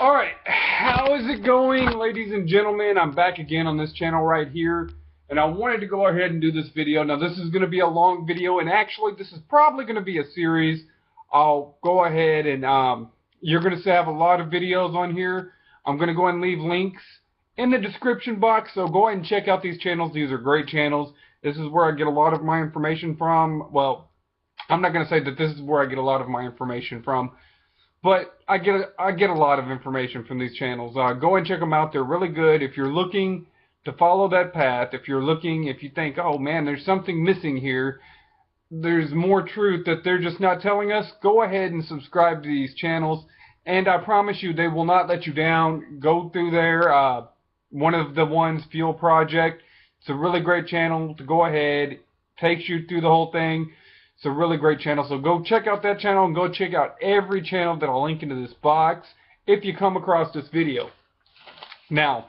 Alright, how is it going, ladies and gentlemen? I'm back again on this channel right here, and I wanted to go ahead and do this video. Now, this is going to be a long video, and actually, this is probably going to be a series. I'll go ahead and, you're going to have a lot of videos on here. I'm going to go ahead and leave links in the description box, so go ahead and check out these channels. These are great channels. This is where I get a lot of my information from. Well, I'm not going to say that this is where I get a lot of my information from, but I get a lot of information from these channels. Go and check them out. They're really good. If you're looking to follow that path, if you think, oh man, there's something missing here, there's more truth that they're just not telling us, go ahead and subscribe to these channels. And I promise you, they will not let you down. Go through there. One of the ones, TheFuelProject. It's a really great channel to go ahead. Takes you through the whole thing. It's a really great channel, so go check out that channel and go check out every channel that I'll link into this box if you come across this video. Now,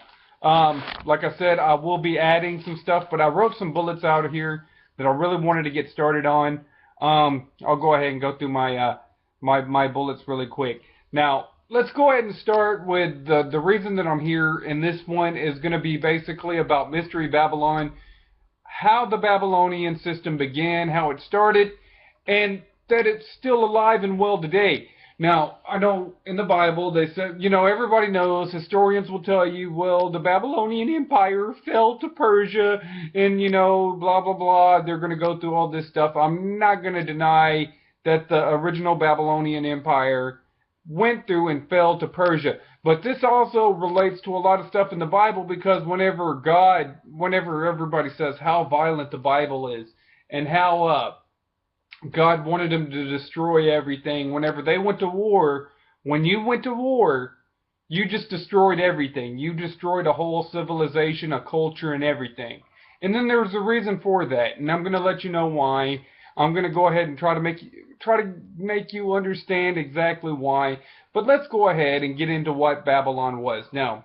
like I said, I will be adding some stuff, but I wrote some bullets out here that I really wanted to get started on. I'll go ahead and go through my my bullets really quick. Now, let's go ahead and start with the reason that I'm here, and this one is going to be basically about Mystery Babylon, how the Babylonian system began, how it started, and that it's still alive and well today. Now, I know in the Bible they said, you know, everybody knows, historians will tell you, well, the Babylonian Empire fell to Persia, and, you know, blah, blah, blah. They're going to go through all this stuff. I'm not going to deny that the original Babylonian Empire went through and fell to Persia. But this also relates to a lot of stuff in the Bible, because whenever everybody says how violent the Bible is and how God wanted them to destroy everything, whenever they went to war, when you went to war, you just destroyed everything. You destroyed a whole civilization, a culture, and everything. And then there's a reason for that, and I'm going to let you know why. I'm going to go ahead and try to make you understand exactly why. But let's go ahead and get into what Babylon was. Now,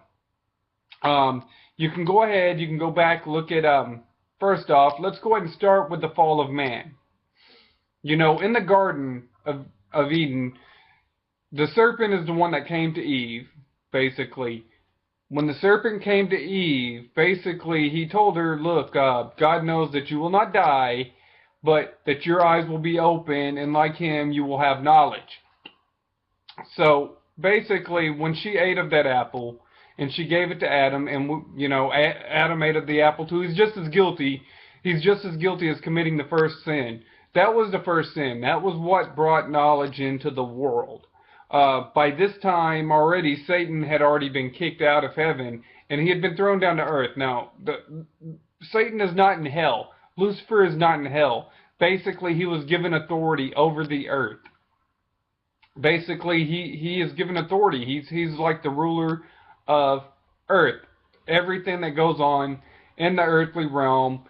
you can go ahead, you can go back, look at, first off, let's go ahead and start with the fall of man. You know, in the Garden of Eden, the serpent is the one that came to Eve, basically. When the serpent came to Eve, basically, he told her, look, God knows that you will not die, but that your eyes will be open, and like him, you will have knowledge. So, basically, when she ate of that apple, and she gave it to Adam, and, you know, Adam ate of the apple too, he's just as guilty. He's just as guilty as committing the first sin. That was the first sin. That was what brought knowledge into the world. By this time already, Satan had already been kicked out of heaven, and he had been thrown down to earth. Now, Satan is not in hell. Lucifer is not in hell. Basically, he was given authority over the earth. Basically, he is given authority. He's like the ruler of earth. Everything that goes on in the earthly realm,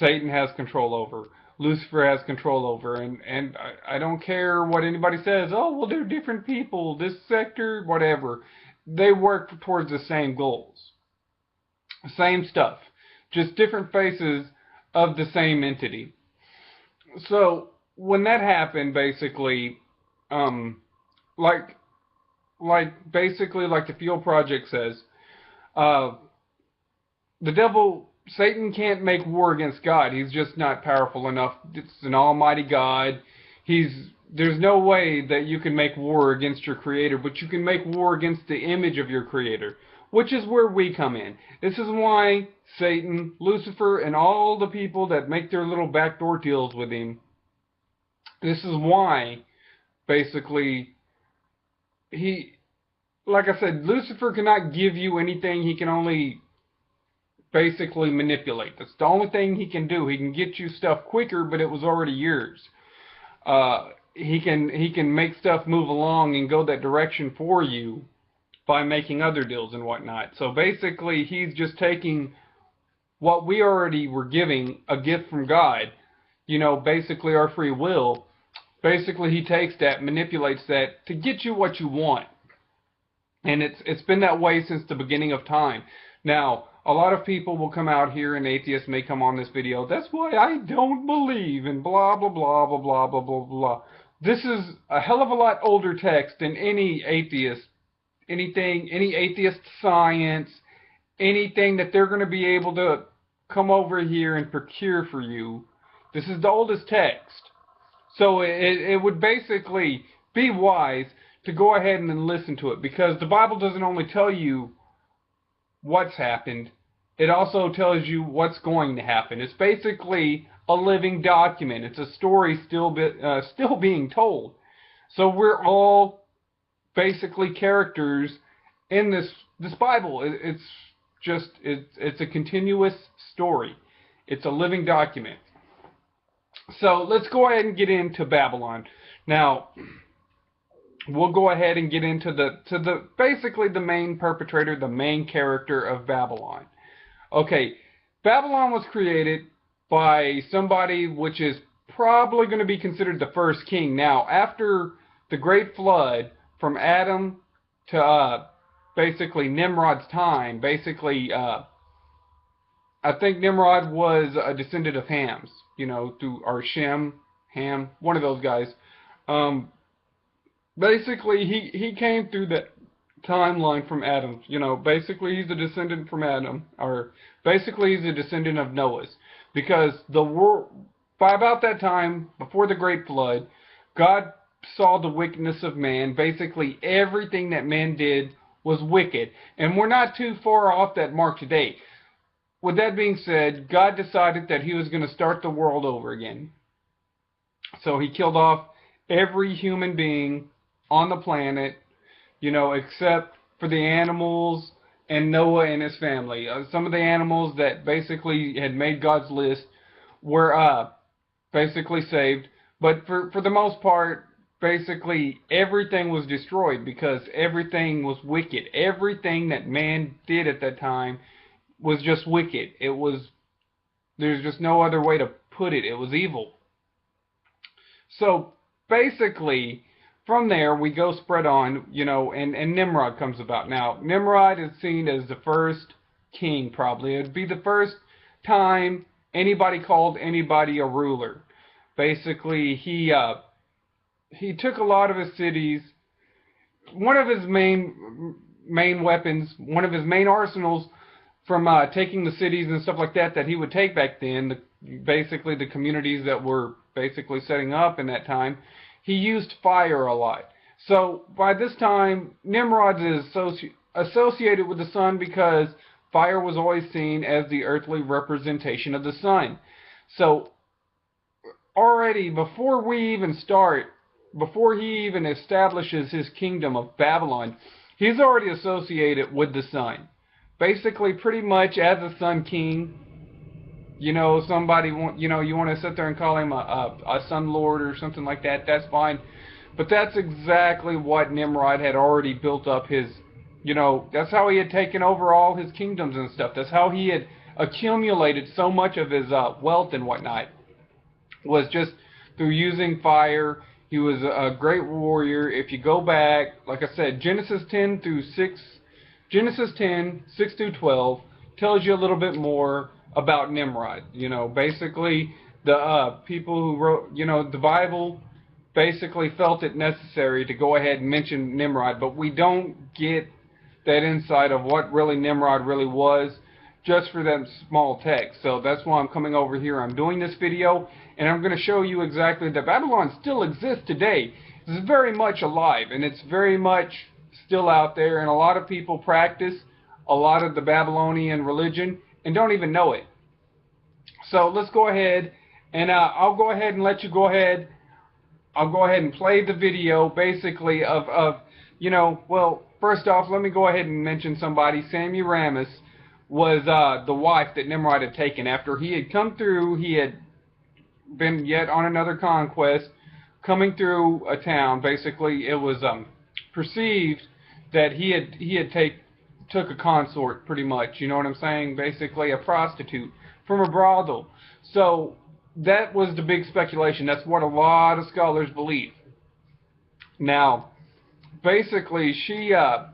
Satan has control over. Lucifer has control over, and I don't care what anybody says, oh, well, they're different people, this sector, whatever. They work towards the same goals. Same stuff. Just different faces of the same entity. So, when that happened, basically, basically like the TheFuelProject says, the devil, Satan can't make war against God. He's just not powerful enough. It's an almighty God. There's no way that you can make war against your creator, but you can make war against the image of your creator, which is where we come in. This is why Satan, Lucifer, and all the people that make their little backdoor deals with him, this is why, basically, like I said, Lucifer cannot give you anything. He can only basically manipulate. That's the only thing he can do. He can get you stuff quicker, but it was already yours. He can make stuff move along and go that direction for you by making other deals and whatnot. So basically, he's just taking what we already were giving, a gift from God, you know, basically our free will. Basically, he takes that, manipulates that to get you what you want. And it's been that way since the beginning of time. Now, a lot of people will come out here, and atheists may come on this video, that's why I don't believe in blah, blah, blah, blah, blah, blah, blah, blah. This is a hell of a lot older text than any atheist anything, any atheist science, anything that they're going to be able to come over here and procure for you. This is the oldest text. So it would basically be wise to go ahead and listen to it, because the Bible doesn't only tell you what's happened, it also tells you what's going to happen. It's basically a living document. It's a story still being told. So we're all basically characters in this Bible. It's a continuous story. It's a living document. So let's go ahead and get into Babylon. Now, we'll go ahead and get into basically the main perpetrator, the main character of Babylon. Okay, Babylon was created by somebody which is probably going to be considered the first king. Now, after the Great Flood, from Adam to basically Nimrod's time, basically I think Nimrod was a descendant of Ham's, through Ham, one of those guys. Basically, he came through the timeline from Adam. Basically he's a descendant from Adam, or basically he's a descendant of Noah's, because the world, by about that time, before the Great Flood, God saw the wickedness of man. Basically everything that man did was wicked, and we're not too far off that mark today. With that being said, God decided that he was going to start the world over again. So he killed off every human being on the planet, except for the animals and Noah and his family. Some of the animals that basically had made God's list were basically saved. But for the most part, basically everything was destroyed, because everything was wicked. Everything that man did at that time was just wicked. There's just no other way to put it. It was evil. So basically, from there we go spread on, and Nimrod comes about. Now, Nimrod is seen as the first king, probably. It would be the first time anybody called anybody a ruler. Basically, he took a lot of his cities. One of his main weapons, one of his main arsenals from taking the cities and stuff like that he would take back then, basically the communities that were basically setting up in that time, he used fire a lot. So by this time, Nimrod is associated with the sun, because fire was always seen as the earthly representation of the sun. So already before he even establishes his kingdom of Babylon, he's already associated with the sun. Basically, pretty much as a sun king. Somebody you want to sit there and call him a sun lord or something like that, that's fine. But that's exactly what Nimrod had already built up his, that's how he had taken over all his kingdoms and stuff. That's how he had accumulated so much of his wealth and whatnot, was just through using fire. He was a great warrior. If you go back, like I said, Genesis 10, 6 through 12, tells you a little bit more about Nimrod. Basically the people who wrote, the Bible basically felt it necessary to go ahead and mention Nimrod, but we don't get that insight of what really Nimrod really was just for that small text. So that's why I'm coming over here. I'm doing this video, and I'm going to show you exactly that Babylon still exists today. It's very much alive, and it's very much still out there, and a lot of people practice a lot of the Babylonian religion and don't even know it. So let's go ahead, and I'll go ahead and let you go ahead. I'll go ahead and play the video, basically, of well, first off, let me go ahead and mention somebody. Semiramis was the wife that Nimrod had taken. After he had come through, he had been yet on another conquest, coming through a town. Basically, it was perceived that he took a consort, pretty much. You know what I'm saying? Basically, a prostitute from a brothel. So that was the big speculation. That's what a lot of scholars believe. Now, basically, she was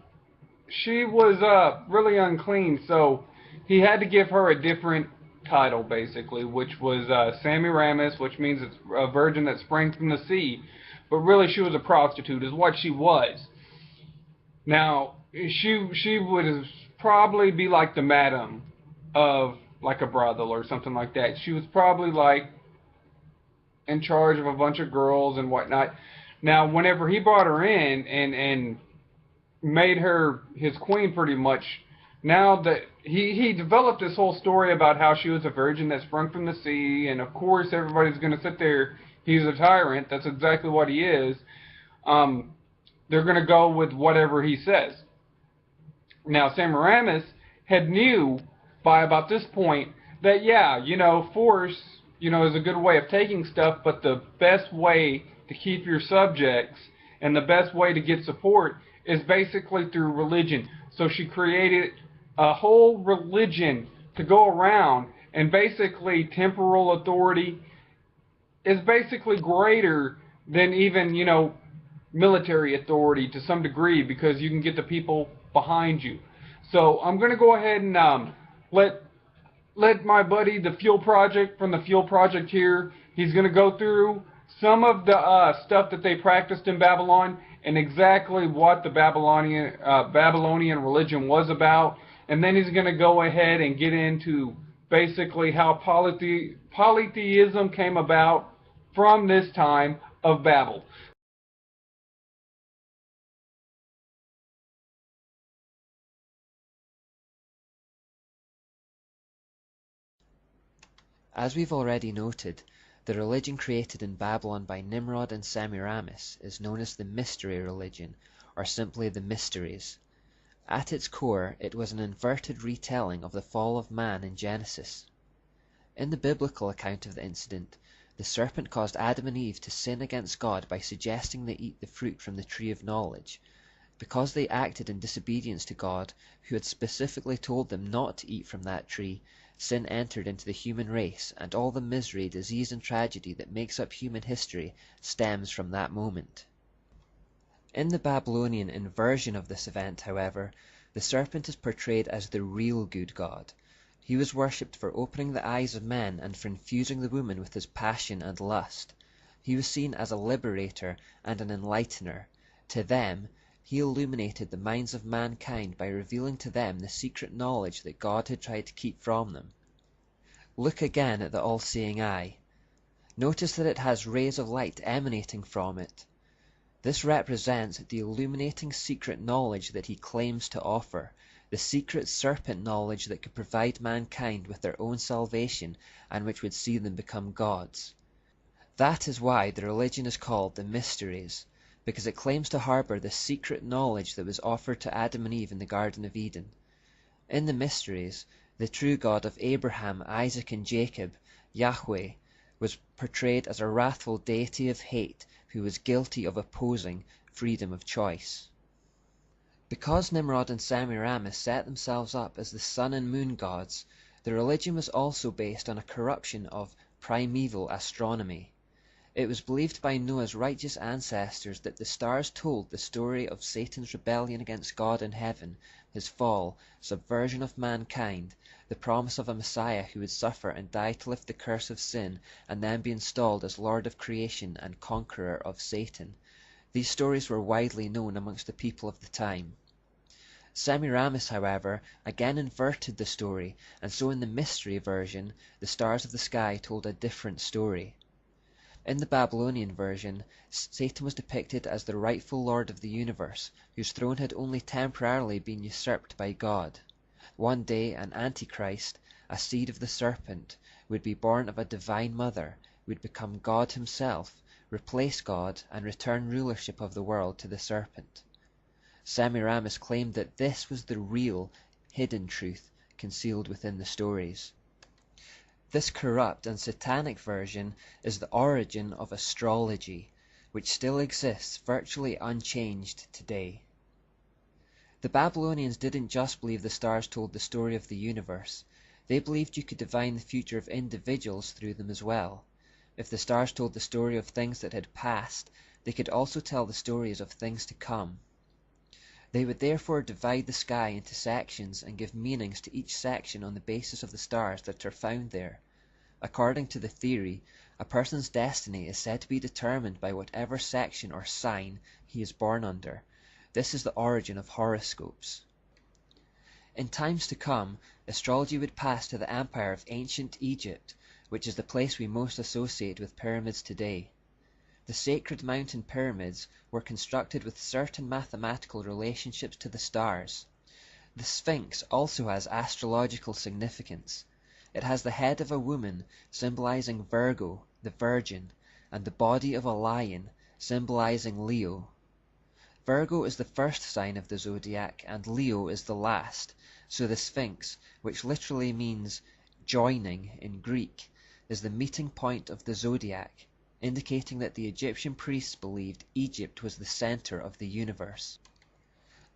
really unclean, so he had to give her a different title, basically, which was Semiramis, which means it's a virgin that sprang from the sea. But really, she was a prostitute, is what she was. Now, she would probably be like the madam of like a brothel or something like that. She was probably like in charge of a bunch of girls and whatnot. Now, whenever he brought her in and made her his queen pretty much, now that he developed this whole story about how she was a virgin that sprung from the sea, and of course everybody's going to sit there, he's a tyrant, that's exactly what he is. They're going to go with whatever he says. Now, Semiramis had knew by about this point that, yeah, force, is a good way of taking stuff, but the best way to keep your subjects and the best way to get support is basically through religion. So she created a whole religion to go around, and basically temporal authority is basically greater than even, military authority to some degree, because you can get the people behind you. So I'm going to go ahead and let my buddy the Fuel Project from the Fuel Project here, he's going to go through some of the stuff that they practiced in Babylon and exactly what the Babylonian religion was about. And then he's going to go ahead and get into basically how polytheism came about from this time of Babel. As we've already noted, the religion created in Babylon by Nimrod and Semiramis is known as the Mystery Religion, or simply the Mysteries. At its core, it was an inverted retelling of the fall of man in Genesis. In the biblical account of the incident, the serpent caused Adam and Eve to sin against God by suggesting they eat the fruit from the tree of knowledge. Because they acted in disobedience to God, who had specifically told them not to eat from that tree, sin entered into the human race, and all the misery, disease, and tragedy that makes up human history stems from that moment. In the Babylonian inversion of this event, however, the serpent is portrayed as the real good God. He was worshipped for opening the eyes of men and for infusing the woman with his passion and lust. He was seen as a liberator and an enlightener. To them, he illuminated the minds of mankind by revealing to them the secret knowledge that God had tried to keep from them. Look again at the all-seeing eye. Notice that it has rays of light emanating from it. This represents the illuminating secret knowledge that he claims to offer, the secret serpent knowledge that could provide mankind with their own salvation and which would see them become gods. That is why the religion is called the Mysteries, because it claims to harbor the secret knowledge that was offered to Adam and Eve in the Garden of Eden. In the Mysteries, the true God of Abraham, Isaac, and Jacob, Yahweh, was portrayed as a wrathful deity of hate who was guilty of opposing freedom of choice. Because Nimrod and Semiramis set themselves up as the sun and moon gods, the religion was also based on a corruption of primeval astronomy. It was believed by Noah's righteous ancestors that the stars told the story of Satan's rebellion against God in heaven, his fall, subversion of mankind, the promise of a Messiah who would suffer and die to lift the curse of sin, and then be installed as Lord of creation and conqueror of Satan. These stories were widely known amongst the people of the time. Semiramis, however, again inverted the story, and so in the mystery version, the stars of the sky told a different story. In the Babylonian version, Satan was depicted as the rightful lord of the universe, whose throne had only temporarily been usurped by God. One day an Antichrist, a seed of the serpent, would be born of a divine mother, would become God himself, replace God, and return rulership of the world to the serpent. Semiramis claimed that this was the real, hidden truth concealed within the stories. This corrupt and satanic version is the origin of astrology, which still exists virtually unchanged today. The Babylonians didn't just believe the stars told the story of the universe. They believed you could divine the future of individuals through them as well. If the stars told the story of things that had passed, they could also tell the stories of things to come. They would therefore divide the sky into sections and give meanings to each section on the basis of the stars that are found there. According to the theory, a person's destiny is said to be determined by whatever section or sign he is born under. This is the origin of horoscopes. In times to come, astrology would pass to the empire of ancient Egypt, which is the place we most associate with pyramids today. The sacred mountain pyramids were constructed with certain mathematical relationships to the stars. The Sphinx also has astrological significance. It has the head of a woman, symbolizing Virgo, the Virgin, and the body of a lion, symbolizing Leo. Virgo is the first sign of the zodiac, and Leo is the last, so the Sphinx, which literally means joining in Greek, is the meeting point of the zodiac, indicating that the Egyptian priests believed Egypt was the center of the universe.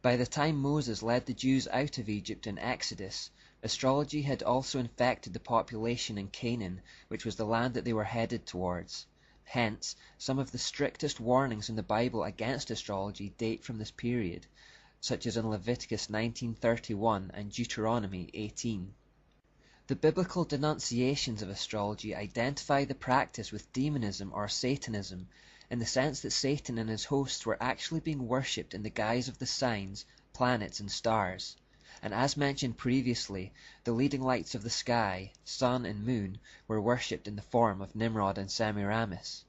By the time Moses led the Jews out of Egypt in Exodus, astrology had also infected the population in Canaan, which was the land that they were headed towards. Hence, some of the strictest warnings in the Bible against astrology date from this period, such as in Leviticus 19:31 and Deuteronomy 18. The biblical denunciations of astrology identify the practice with demonism or Satanism, in the sense that Satan and his hosts were actually being worshipped in the guise of the signs, planets, and stars. And as mentioned previously, the leading lights of the sky, sun and moon, were worshipped in the form of Nimrod and Semiramis.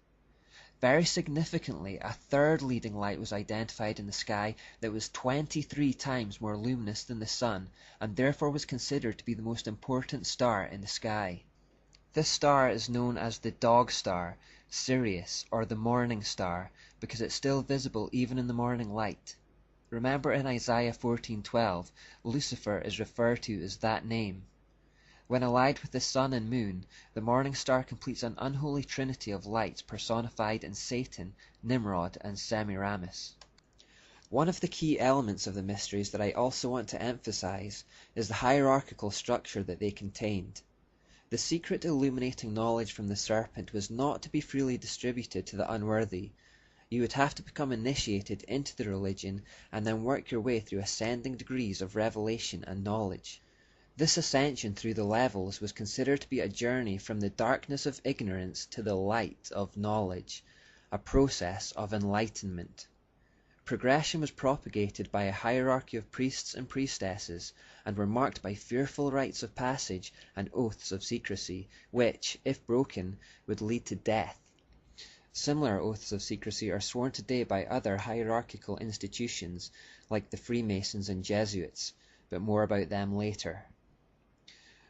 Very significantly, a third leading light was identified in the sky that was 23 times more luminous than the sun, and therefore was considered to be the most important star in the sky. This star is known as the Dog Star, Sirius, or the Morning Star, because it's still visible even in the morning light. Remember in Isaiah 14:12, Lucifer is referred to as that name. When allied with the sun and moon, the morning star completes an unholy trinity of lights personified in Satan, Nimrod, and Semiramis. One of the key elements of the mysteries that I also want to emphasize is the hierarchical structure that they contained. The secret illuminating knowledge from the serpent was not to be freely distributed to the unworthy. You would have to become initiated into the religion and then work your way through ascending degrees of revelation and knowledge. This ascension through the levels was considered to be a journey from the darkness of ignorance to the light of knowledge, a process of enlightenment. Progression was propagated by a hierarchy of priests and priestesses, and were marked by fearful rites of passage and oaths of secrecy, which, if broken, would lead to death. Similar oaths of secrecy are sworn today by other hierarchical institutions, like the Freemasons and Jesuits, but more about them later.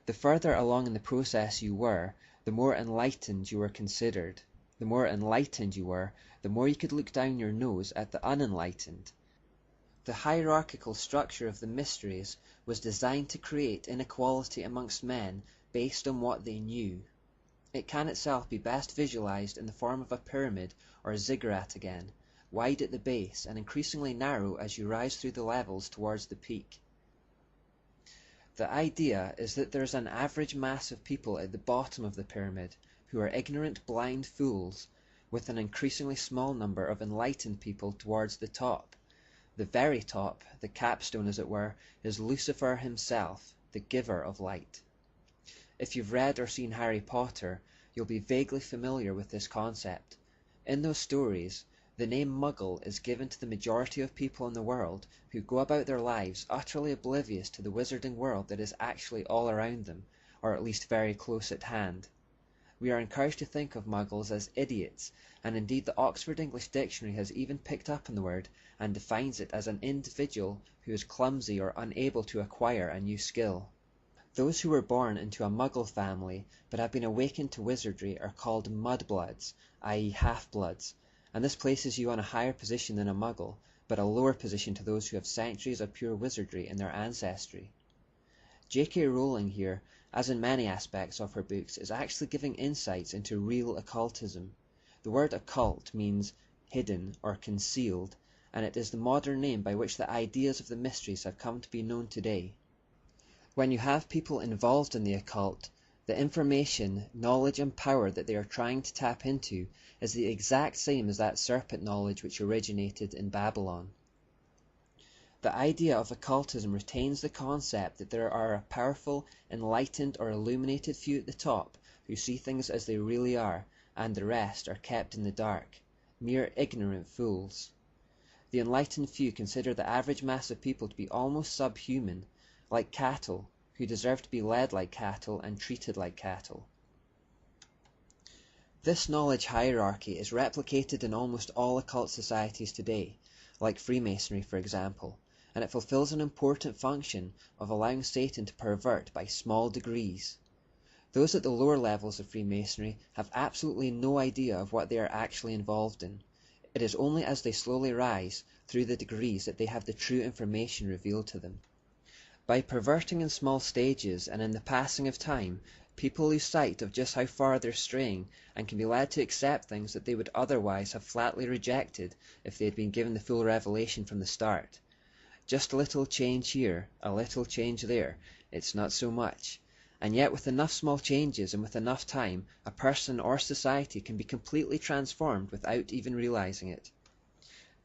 The further along in the process you were, the more enlightened you were considered. The more enlightened you were, the more you could look down your nose at the unenlightened. The hierarchical structure of the mysteries was designed to create inequality amongst men based on what they knew. It can itself be best visualized in the form of a pyramid or a ziggurat again, wide at the base and increasingly narrow as you rise through the levels towards the peak. The idea is that there is an average mass of people at the bottom of the pyramid who are ignorant, blind fools, with an increasingly small number of enlightened people towards the top. The very top, the capstone as it were, is Lucifer himself, the giver of light. If you've read or seen Harry Potter, you'll be vaguely familiar with this concept. In those stories, the name Muggle is given to the majority of people in the world who go about their lives utterly oblivious to the wizarding world that is actually all around them, or at least very close at hand. We are encouraged to think of Muggles as idiots, and indeed the Oxford English Dictionary has even picked up on the word and defines it as an individual who is clumsy or unable to acquire a new skill. Those who were born into a Muggle family but have been awakened to wizardry are called mudbloods, i.e. half-bloods, and this places you on a higher position than a Muggle, but a lower position to those who have centuries of pure wizardry in their ancestry. J.K. Rowling here, as in many aspects of her books, is actually giving insights into real occultism. The word occult means hidden or concealed, and it is the modern name by which the ideas of the mysteries have come to be known today. When you have people involved in the occult, the information, knowledge and power that they are trying to tap into is the exact same as that serpent knowledge which originated in Babylon. The idea of occultism retains the concept that there are a powerful, enlightened or illuminated few at the top who see things as they really are, and the rest are kept in the dark, mere ignorant fools. the enlightened few consider the average mass of people to be almost subhuman, like cattle, who deserve to be led like cattle and treated like cattle. This knowledge hierarchy is replicated in almost all occult societies today, like Freemasonry for example, and it fulfills an important function of allowing Satan to pervert by small degrees. Those at the lower levels of Freemasonry have absolutely no idea of what they are actually involved in. It is only as they slowly rise through the degrees that they have the true information revealed to them. By perverting in small stages and in the passing of time, people lose sight of just how far they're straying and can be led to accept things that they would otherwise have flatly rejected if they had been given the full revelation from the start. Just a little change here, a little change there, it's not so much. And yet with enough small changes and with enough time, a person or society can be completely transformed without even realizing it.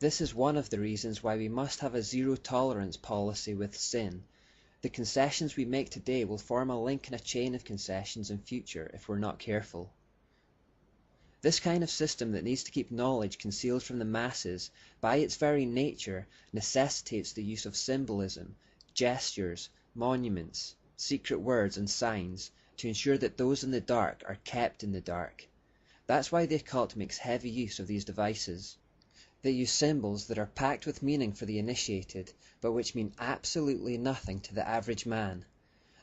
This is one of the reasons why we must have a zero-tolerance policy with sin. The concessions we make today will form a link in a chain of concessions in future if we're not careful. This kind of system that needs to keep knowledge concealed from the masses, by its very nature, necessitates the use of symbolism, gestures, monuments, secret words and signs to ensure that those in the dark are kept in the dark. That's why the occult makes heavy use of these devices. They use symbols that are packed with meaning for the initiated, but which mean absolutely nothing to the average man.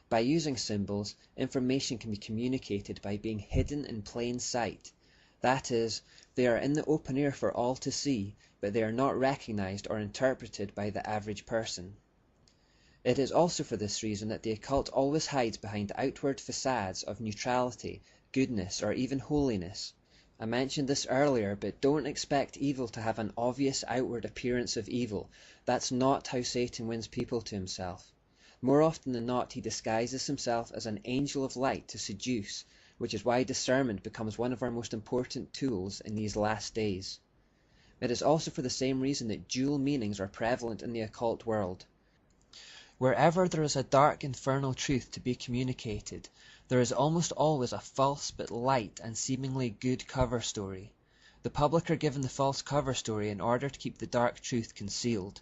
By using symbols, information can be communicated by being hidden in plain sight. That is, they are in the open air for all to see, but they are not recognized or interpreted by the average person. It is also for this reason that the occult always hides behind outward facades of neutrality, goodness, or even holiness. I mentioned this earlier, but don't expect evil to have an obvious outward appearance of evil. That's not how Satan wins people to himself. More often than not, he disguises himself as an angel of light to seduce, which is why discernment becomes one of our most important tools in these last days. It is also for the same reason that dual meanings are prevalent in the occult world. Wherever there is a dark infernal truth to be communicated, there is almost always a false but light and seemingly good cover story. The public are given the false cover story in order to keep the dark truth concealed.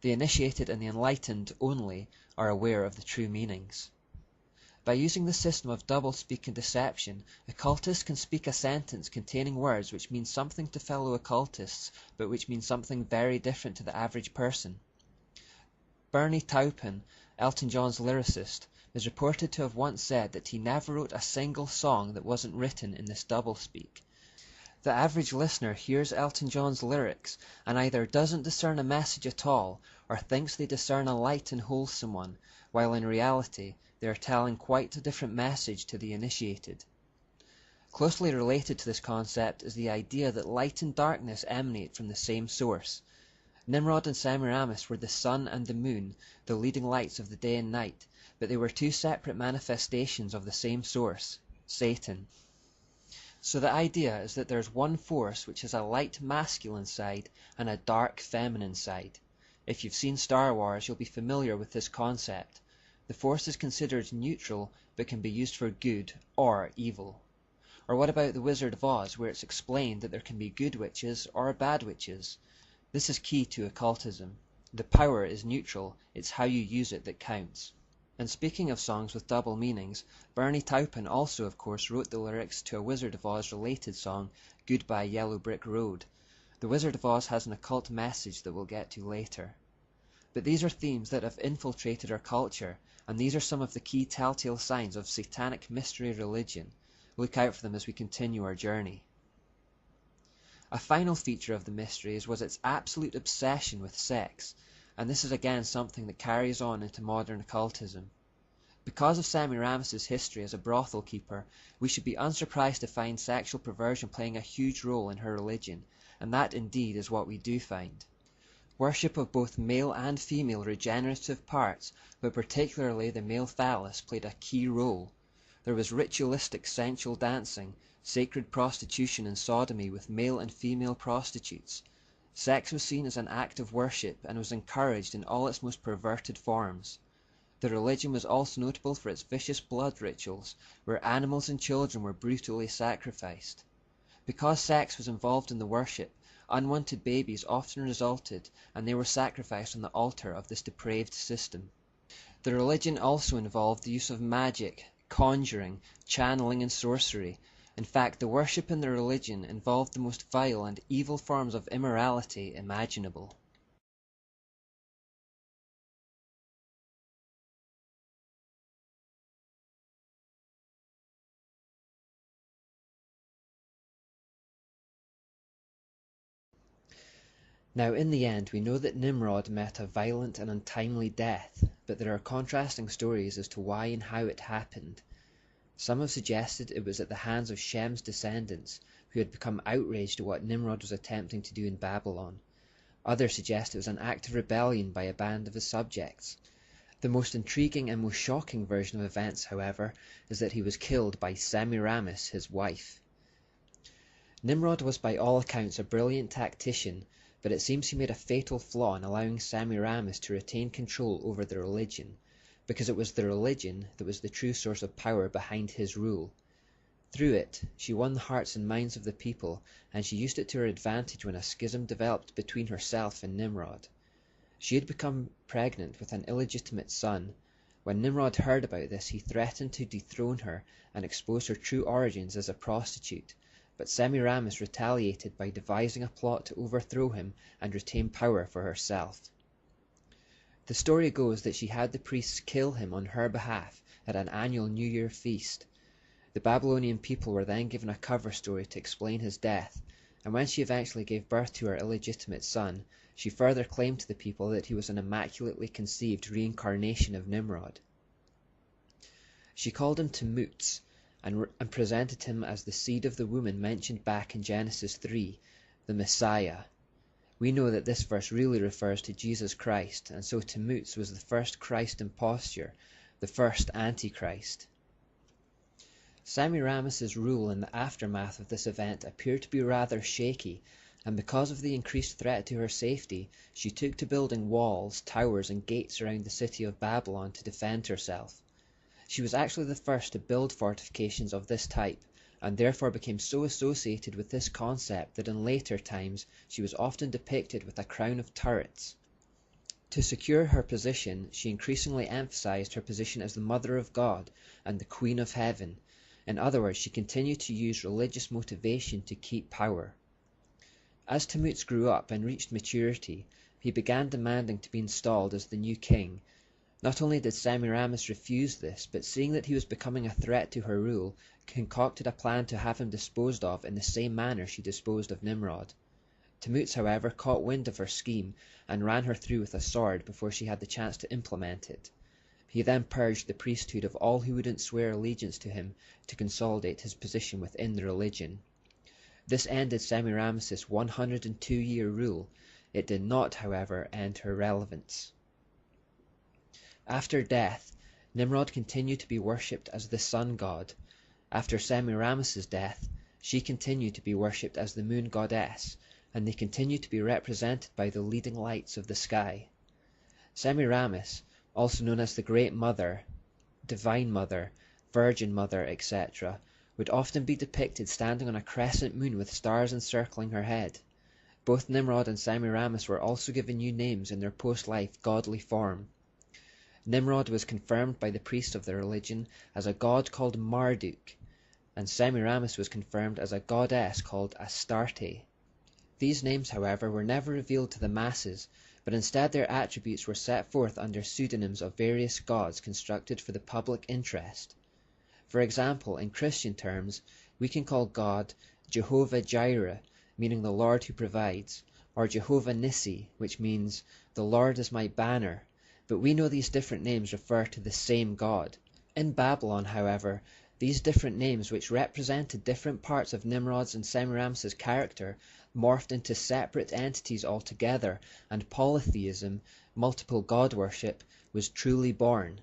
The initiated and the enlightened only are aware of the true meanings. By using the system of doublespeak and deception, occultists can speak a sentence containing words which mean something to fellow occultists, but which mean something very different to the average person. Bernie Taupin, Elton John's lyricist, is reported to have once said that he never wrote a single song that wasn't written in this doublespeak. The average listener hears Elton John's lyrics and either doesn't discern a message at all or thinks they discern a light and wholesome one, while in reality they are telling quite a different message to the initiated. Closely related to this concept is the idea that light and darkness emanate from the same source. Nimrod and Semiramis were the sun and the moon, the leading lights of the day and night, but they were two separate manifestations of the same source, Satan. So the idea is that there's one force which has a light masculine side and a dark feminine side. If you've seen Star Wars, you'll be familiar with this concept. The force is considered neutral, but can be used for good or evil. Or what about the Wizard of Oz, where it's explained that there can be good witches or bad witches? This is key to occultism. The power is neutral, it's how you use it that counts. And speaking of songs with double meanings, Bernie Taupin also of course wrote the lyrics to a Wizard of Oz related song, Goodbye Yellow Brick Road. The Wizard of Oz has an occult message that we'll get to later. But these are themes that have infiltrated our culture, and these are some of the key telltale signs of satanic mystery religion. Look out for them as we continue our journey. A final feature of the mysteries was its absolute obsession with sex, and this is again something that carries on into modern occultism. Because of Semiramis's history as a brothel keeper, we should be unsurprised to find sexual perversion playing a huge role in her religion, and that indeed is what we do find. Worship of both male and female regenerative parts, but particularly the male phallus, played a key role. There was ritualistic sensual dancing, sacred prostitution and sodomy with male and female prostitutes. Sex was seen as an act of worship and was encouraged in all its most perverted forms. The religion was also notable for its vicious blood rituals, where animals and children were brutally sacrificed. Because sex was involved in the worship, unwanted babies often resulted, and they were sacrificed on the altar of this depraved system. The religion also involved the use of magic, conjuring, channeling, and sorcery. In fact, the worship in the religion involved the most vile and evil forms of immorality imaginable. Now, in the end, we know that Nimrod met a violent and untimely death, but there are contrasting stories as to why and how it happened. Some have suggested it was at the hands of Shem's descendants, who had become outraged at what Nimrod was attempting to do in Babylon. Others suggest it was an act of rebellion by a band of his subjects. The most intriguing and most shocking version of events, however, is that he was killed by Semiramis, his wife. Nimrod was by all accounts a brilliant tactician, but it seems he made a fatal flaw in allowing Semiramis to retain control over the religion, because it was the religion that was the true source of power behind his rule. Through it, she won the hearts and minds of the people, and she used it to her advantage when a schism developed between herself and Nimrod. She had become pregnant with an illegitimate son. When Nimrod heard about this, he threatened to dethrone her and expose her true origins as a prostitute, but Semiramis retaliated by devising a plot to overthrow him and retain power for herself. The story goes that she had the priests kill him on her behalf at an annual New Year feast. The Babylonian people were then given a cover story to explain his death, and when she eventually gave birth to her illegitimate son, she further claimed to the people that he was an immaculately conceived reincarnation of Nimrod. She called him Tammuz, and presented him as the seed of the woman mentioned back in Genesis 3, the Messiah. We know that this verse really refers to Jesus Christ, and so Tammuz was the first Christ imposture, the first Antichrist. Semiramis's rule in the aftermath of this event appeared to be rather shaky, and because of the increased threat to her safety, she took to building walls, towers, and gates around the city of Babylon to defend herself. She was actually the first to build fortifications of this type, and therefore became so associated with this concept that in later times she was often depicted with a crown of turrets. To secure her position, she increasingly emphasized her position as the Mother of God and the Queen of Heaven. In other words, she continued to use religious motivation to keep power. As Tammuz grew up and reached maturity, he began demanding to be installed as the new king. Not only did Semiramis refuse this, but seeing that he was becoming a threat to her rule, concocted a plan to have him disposed of in the same manner she disposed of Nimrod. Tammuz, however, caught wind of her scheme and ran her through with a sword before she had the chance to implement it. He then purged the priesthood of all who wouldn't swear allegiance to him to consolidate his position within the religion. This ended Semiramis's 102-year rule. It did not, however, end her relevance. After death, Nimrod continued to be worshipped as the sun god. After Semiramis's death, she continued to be worshipped as the moon goddess, and they continued to be represented by the leading lights of the sky. Semiramis, also known as the Great Mother, Divine Mother, Virgin Mother, etc., would often be depicted standing on a crescent moon with stars encircling her head. Both Nimrod and Semiramis were also given new names in their post-life godly form. Nimrod was confirmed by the priests of the religion as a god called Marduk, and Semiramis was confirmed as a goddess called Astarte. These names, however, were never revealed to the masses, but instead their attributes were set forth under pseudonyms of various gods constructed for the public interest. For example, in Christian terms, we can call God Jehovah Jireh, meaning the Lord who provides, or Jehovah Nissi, which means the Lord is my banner, but we know these different names refer to the same God. In Babylon, however, these different names, which represented different parts of Nimrod's and Semiramis's character, morphed into separate entities altogether, and polytheism, multiple god worship, was truly born.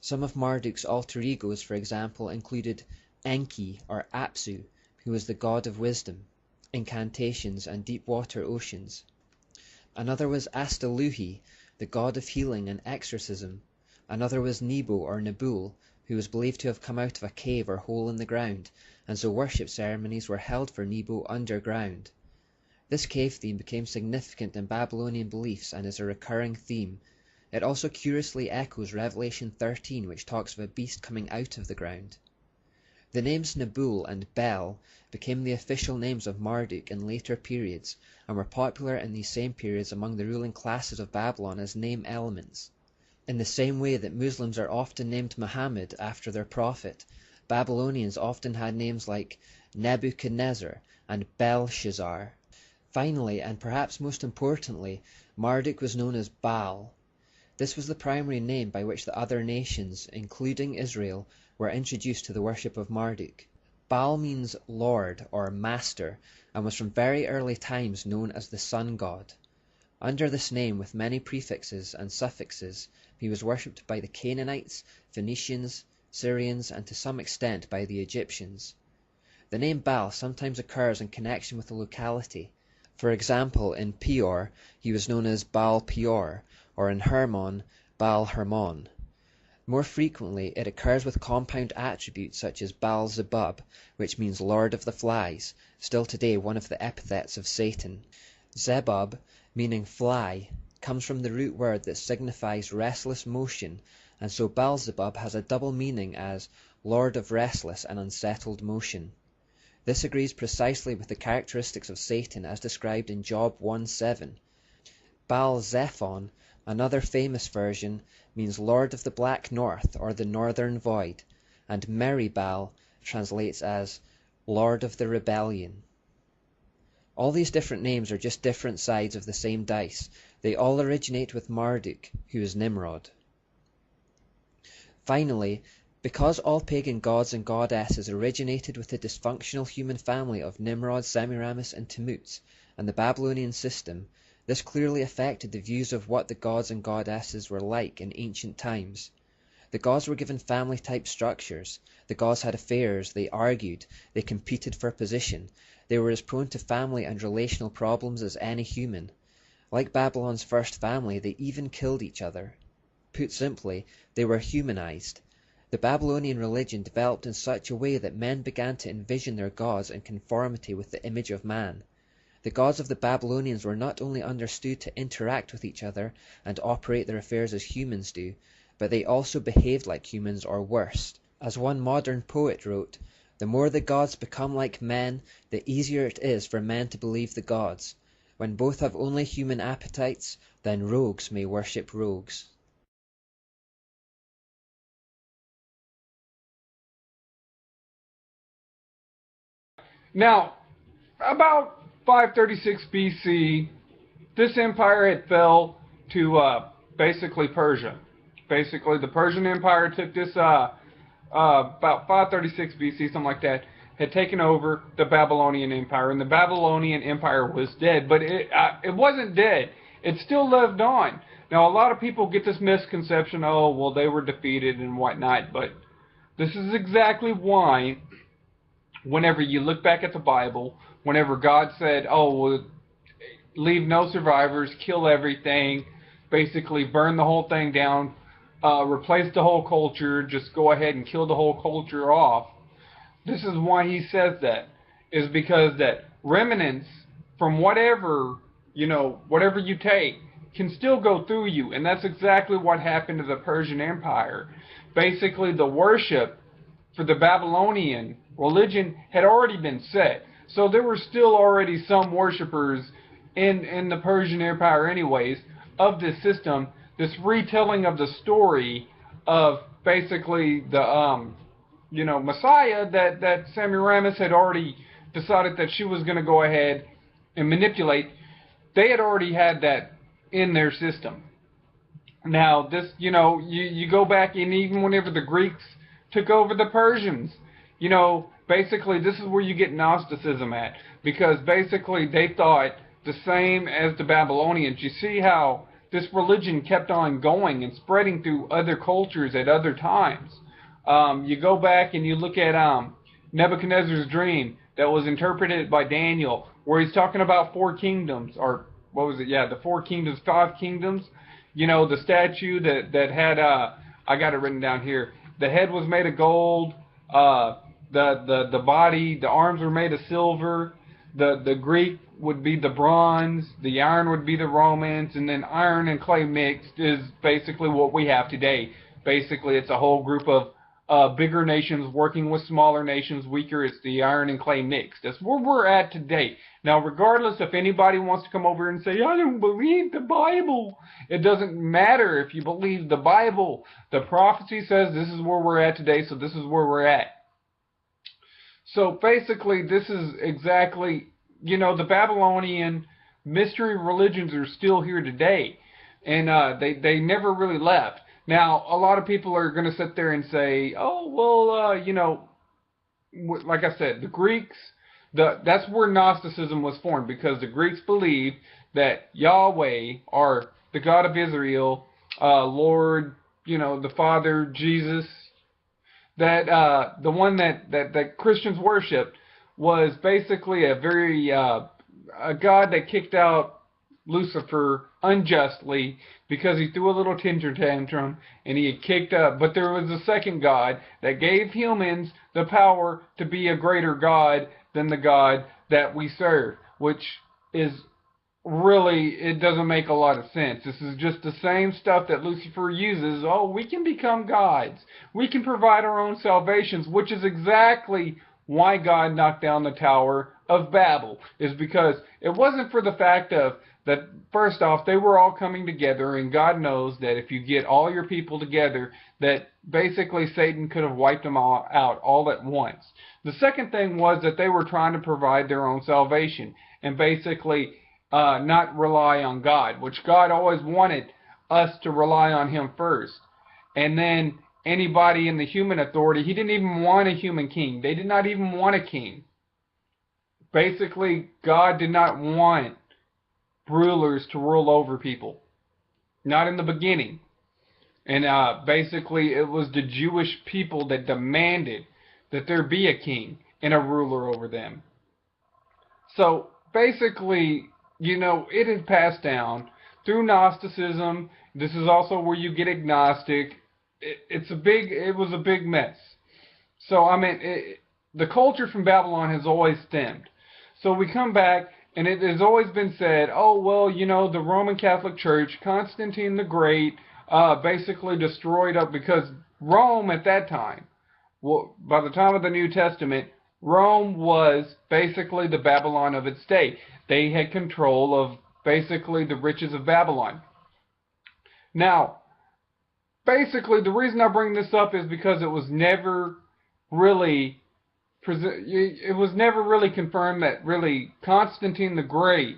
Some of Marduk's alter egos, for example, included Enki or Apsu, who was the god of wisdom, incantations, and deep water oceans. Another was Astaluhi, the god of healing and exorcism. Another was Nebo or Nabul, who was believed to have come out of a cave or hole in the ground, and so worship ceremonies were held for Nebo underground. This cave theme became significant in Babylonian beliefs and is a recurring theme. It also curiously echoes Revelation 13, which talks of a beast coming out of the ground. The names Nebul and Bel became the official names of Marduk in later periods and were popular in these same periods among the ruling classes of Babylon as name elements. In the same way that Muslims are often named Muhammad after their prophet, Babylonians often had names like Nebuchadnezzar and Belshazzar. Finally, and perhaps most importantly, Marduk was known as Baal. This was the primary name by which the other nations, including Israel, were introduced to the worship of Marduk. Baal means Lord or Master, and was from very early times known as the sun god. Under this name, with many prefixes and suffixes, he was worshipped by the Canaanites, Phoenicians, Syrians, and to some extent by the Egyptians. The name Baal sometimes occurs in connection with a locality. For example, in Peor, he was known as Baal Peor, or in Hermon, Baal Hermon. More frequently, it occurs with compound attributes such as Baal Zebub, which means Lord of the Flies, still today one of the epithets of Satan. Zebub, meaning fly, comes from the root word that signifies restless motion, and so Baal-zebub has a double meaning as Lord of restless and unsettled motion. This agrees precisely with the characteristics of Satan as described in Job 1:7. Baal-zephon, another famous version, means Lord of the Black North or the Northern Void, and Meribal translates as Lord of the Rebellion. All these different names are just different sides of the same dice. They all originate with Marduk, who is Nimrod. Finally, because all pagan gods and goddesses originated with the dysfunctional human family of Nimrod, Semiramis, and Tammuz, and the Babylonian system, this clearly affected the views of what the gods and goddesses were like in ancient times. The gods were given family-type structures. The gods had affairs, they argued, they competed for position. They were as prone to family and relational problems as any human. Like Babylon's first family, they even killed each other. Put simply, they were humanized. The Babylonian religion developed in such a way that men began to envision their gods in conformity with the image of man. The gods of the Babylonians were not only understood to interact with each other and operate their affairs as humans do, but they also behaved like humans or worse. As one modern poet wrote, "The more the gods become like men, the easier it is for men to believe the gods. When both have only human appetites, then rogues may worship rogues." Now, about 536 BC, this empire had fell to basically Persia. Basically, the Persian Empire took this about 536 BC, something like that, had taken over the Babylonian Empire, and the Babylonian Empire was dead, but it wasn't dead. It still lived on. Now, a lot of people get this misconception, oh, well, they were defeated and whatnot, but this is exactly why, whenever you look back at the Bible, whenever God said, oh, well, leave no survivors, kill everything, basically burn the whole thing down, replace the whole culture, just go ahead and kill the whole culture off. This is why he says that, is because that remnants from whatever, whatever you take can still go through you. And that's exactly what happened to the Persian Empire. Basically, the worship for the Babylonian religion had already been set. So there were still already some worshippers in the Persian Empire anyways of this system, this retelling of the story of basically the Messiah that Semiramis had already decided that she was going to go ahead and manipulate. They had already had that in their system. Now this, you go back, and even whenever the Greeks took over the Persians, basically this is where you get Gnosticism at, because basically they thought the same as the Babylonians. You see how this religion kept on going and spreading through other cultures at other times. You go back and you look at Nebuchadnezzar's dream that was interpreted by Daniel, where he's talking about 4 kingdoms, or what was it? Yeah, the 4 kingdoms, 5 kingdoms. The statue that had, I got it written down here. The head was made of gold. The body, the arms were made of silver. The Greek would be the bronze, the iron would be the Romans, and then iron and clay mixed is basically what we have today. Basically, it's a whole group of bigger nations working with smaller nations, weaker. It's the iron and clay mixed. That's where we're at today. Now, regardless if anybody wants to come over and say, I don't believe the Bible, it doesn't matter if you believe the Bible. The prophecy says this is where we're at today, so this is where we're at. So basically, this is exactly, the Babylonian mystery religions are still here today, and they never really left. Now, a lot of people are going to sit there and say, oh, well, like I said, the Greeks, that's where Gnosticism was formed, because the Greeks believed that Yahweh, or the God of Israel, Lord, the Father, Jesus, that the one that Christians worshipped was basically a God that kicked out Lucifer unjustly because he threw a little temper tantrum and he had kicked up. But there was a second God that gave humans the power to be a greater God than the God that we serve, which is really, it doesn't make a lot of sense. This is just the same stuff that Lucifer uses. Oh, we can become gods. We can provide our own salvations, which is exactly why God knocked down the Tower of Babel, is because it wasn't for the fact of that, first off, they were all coming together, and God knows that if you get all your people together, that basically Satan could have wiped them all out all at once. The second thing was that they were trying to provide their own salvation and basically not rely on God, which God always wanted us to rely on Him first. And then anybody in the human authority, He didn't even want a human king. They did not even want a king. Basically, God did not want rulers to rule over people. Not in the beginning. And basically, it was the Jewish people that demanded that there be a king and a ruler over them. So, basically, it had passed down through Gnosticism. This is also where you get agnostic. It was a big mess. So, I mean, the culture from Babylon has always stemmed. So we come back, and it has always been said, oh, well, the Roman Catholic Church, Constantine the Great, basically destroyed up, because Rome at that time, well, by the time of the New Testament, Rome was basically the Babylon of its day. They had control of basically the riches of Babylon. Now, basically, the reason I bring this up is because it was never really confirmed that really Constantine the Great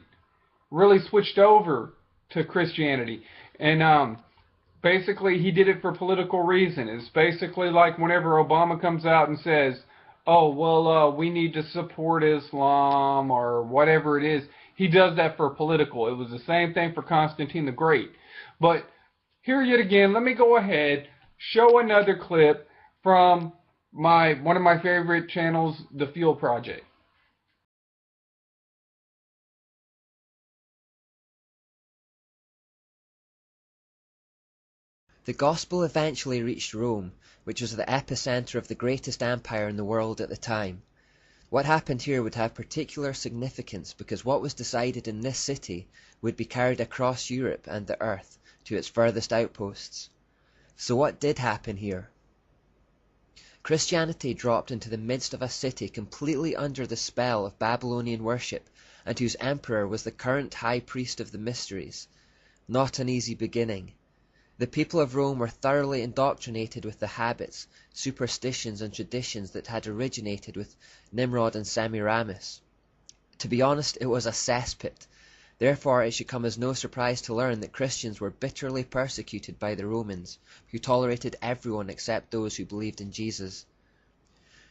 really switched over to Christianity. And basically, he did it for political reasons. It's basically like whenever Obama comes out and says, oh, well, we need to support Islam or whatever it is. He does that for political. It was the same thing for Constantine the Great. But here yet again, let me go ahead, show another clip from one of my favorite channels, TheFuelProject. The gospel eventually reached Rome, which was the epicenter of the greatest empire in the world at the time. What happened here would have particular significance because what was decided in this city would be carried across Europe and the earth to its furthest outposts. So what did happen here? Christianity dropped into the midst of a city completely under the spell of Babylonian worship, and whose emperor was the current high priest of the mysteries. Not an easy beginning. The people of Rome were thoroughly indoctrinated with the habits, superstitions, and traditions that had originated with Nimrod and Semiramis. To be honest, it was a cesspit. Therefore, it should come as no surprise to learn that Christians were bitterly persecuted by the Romans, who tolerated everyone except those who believed in Jesus.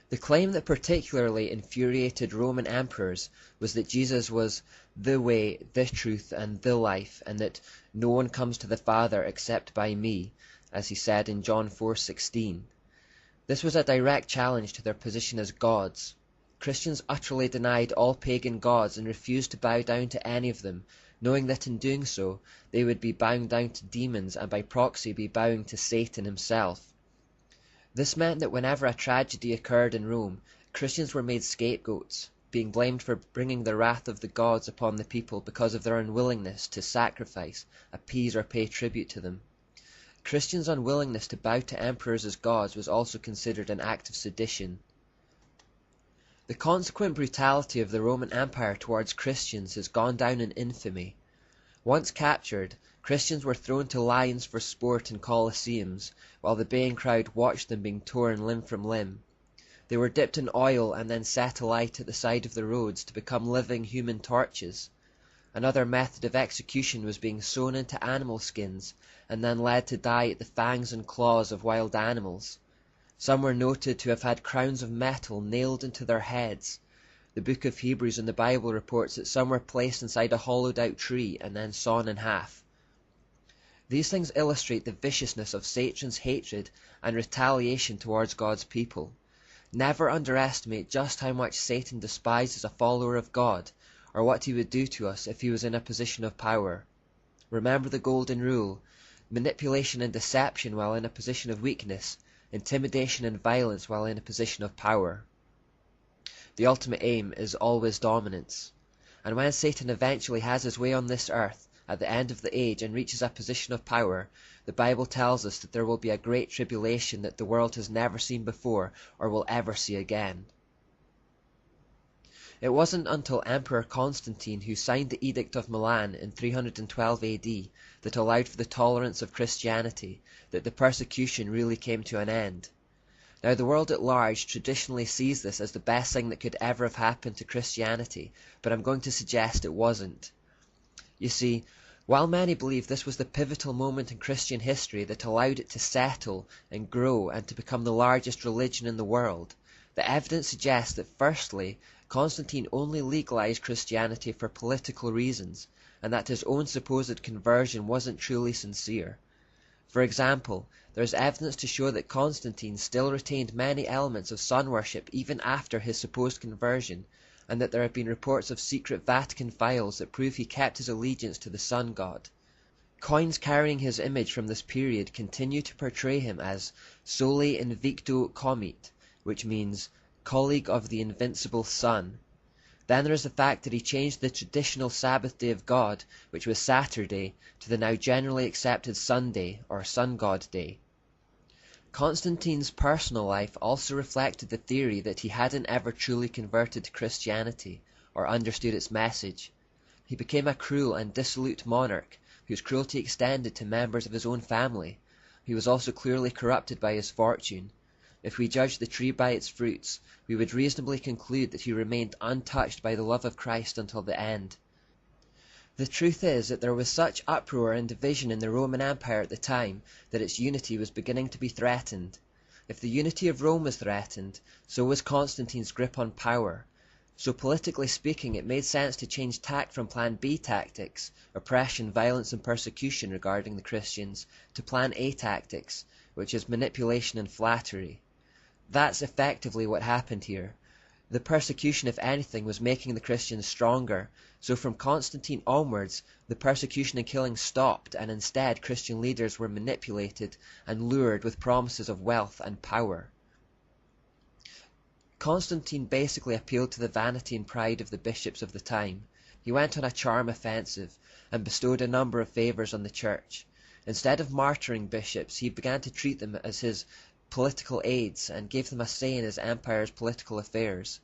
The claim that particularly infuriated Roman emperors was that Jesus was the way, the truth, and the life, and that no one comes to the Father except by me, as he said in John 4:16. This was a direct challenge to their position as gods. Christians utterly denied all pagan gods and refused to bow down to any of them, knowing that in doing so they would be bowing down to demons and by proxy be bowing to Satan himself. This meant that whenever a tragedy occurred in Rome, Christians were made scapegoats, being blamed for bringing the wrath of the gods upon the people because of their unwillingness to sacrifice, appease, or pay tribute to them. Christians' unwillingness to bow to emperors as gods was also considered an act of sedition. The consequent brutality of the Roman Empire towards Christians has gone down in infamy. Once captured, Christians were thrown to lions for sport in colosseums, while the baying crowd watched them being torn limb from limb. They were dipped in oil and then set alight at the side of the roads to become living human torches. Another method of execution was being sewn into animal skins and then led to die at the fangs and claws of wild animals. Some were noted to have had crowns of metal nailed into their heads. The book of Hebrews in the Bible reports that some were placed inside a hollowed-out tree and then sawn in half. These things illustrate the viciousness of Satan's hatred and retaliation towards God's people. Never underestimate just how much Satan despises a follower of God, or what he would do to us if he was in a position of power. Remember the golden rule: manipulation and deception while in a position of weakness, intimidation and violence while in a position of power. The ultimate aim is always dominance. And when Satan eventually has his way on this earth at the end of the age and reaches a position of power, the Bible tells us that there will be a great tribulation that the world has never seen before or will ever see again. It wasn't until Emperor Constantine, who signed the Edict of Milan in 312 AD, that allowed for the tolerance of Christianity, that the persecution really came to an end. Now, the world at large traditionally sees this as the best thing that could ever have happened to Christianity, but I'm going to suggest it wasn't. You see, while many believe this was the pivotal moment in Christian history that allowed it to settle and grow and to become the largest religion in the world, the evidence suggests that firstly, Constantine only legalized Christianity for political reasons, and that his own supposed conversion wasn't truly sincere. For example, there is evidence to show that Constantine still retained many elements of sun worship even after his supposed conversion, and that there have been reports of secret Vatican files that prove he kept his allegiance to the sun god. Coins carrying his image from this period continue to portray him as Sole Invicto Comet, which means colleague of the invincible sun. Then there is the fact that he changed the traditional Sabbath day of God, which was Saturday, to the now generally accepted Sunday, or Sun God Day. Constantine's personal life also reflected the theory that he hadn't ever truly converted to Christianity, or understood its message. He became a cruel and dissolute monarch, whose cruelty extended to members of his own family. He was also clearly corrupted by his fortune. If we judge the tree by its fruits, we would reasonably conclude that he remained untouched by the love of Christ until the end. The truth is that there was such uproar and division in the Roman Empire at the time that its unity was beginning to be threatened. If the unity of Rome was threatened, so was Constantine's grip on power. So politically speaking, it made sense to change tack from Plan B tactics, oppression, violence and persecution regarding the Christians, to Plan A tactics, which is manipulation and flattery. That's effectively what happened here. The persecution, if anything, was making the Christians stronger, so from Constantine onwards, the persecution and killing stopped, and instead Christian leaders were manipulated and lured with promises of wealth and power. Constantine basically appealed to the vanity and pride of the bishops of the time. He went on a charm offensive, and bestowed a number of favours on the church. Instead of martyring bishops, he began to treat them as his political aides and gave them a say in his empire's political affairs.